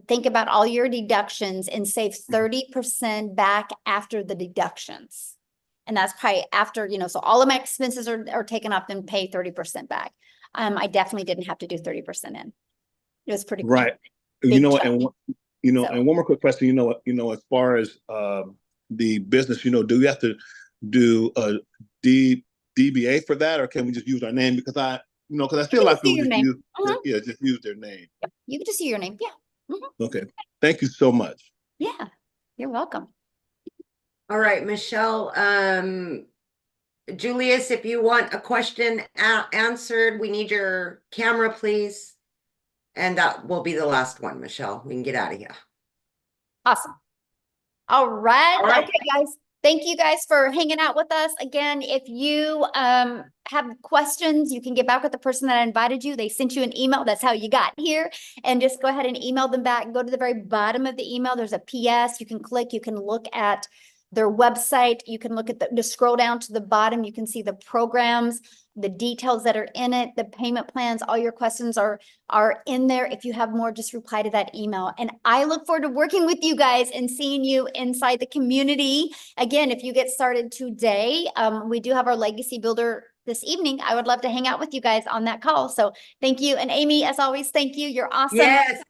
think about all your deductions and save 30% back after the deductions. And that's probably after, so all of my expenses are taken off and pay 30% back. I definitely didn't have to do 30% in. It was pretty cool. Right. And one more quick question, as far as the business, do we have to do a DBA for that, or can we just use our name? Because I see a lot of people just use their name. Yep. You can just use your name. Yeah. Okay. Thank you so much. Yeah, you're welcome. All right, Michelle. Julius, if you want a question answered, we need your camera, please. And that will be the last one, Michelle. We can get out of here. Awesome. All right. Okay, guys. Thank you guys for hanging out with us. Again, if you have questions, you can get back with the person that invited you. They sent you an email. That's how you got here. And just go ahead and email them back. Go to the very bottom of the email. There's a PS. You can click. You can look at their website. You can look at just scroll down to the bottom. You can see the programs, the details that are in it, the payment plans, all your questions are in there. If you have more, just reply to that email. And I look forward to working with you guys and seeing you inside the community. Again, if you get started today, we do have our Legacy Builder this evening. I would love to hang out with you guys on that call. So thank you. And Amy, as always, thank you. You're awesome. Yes.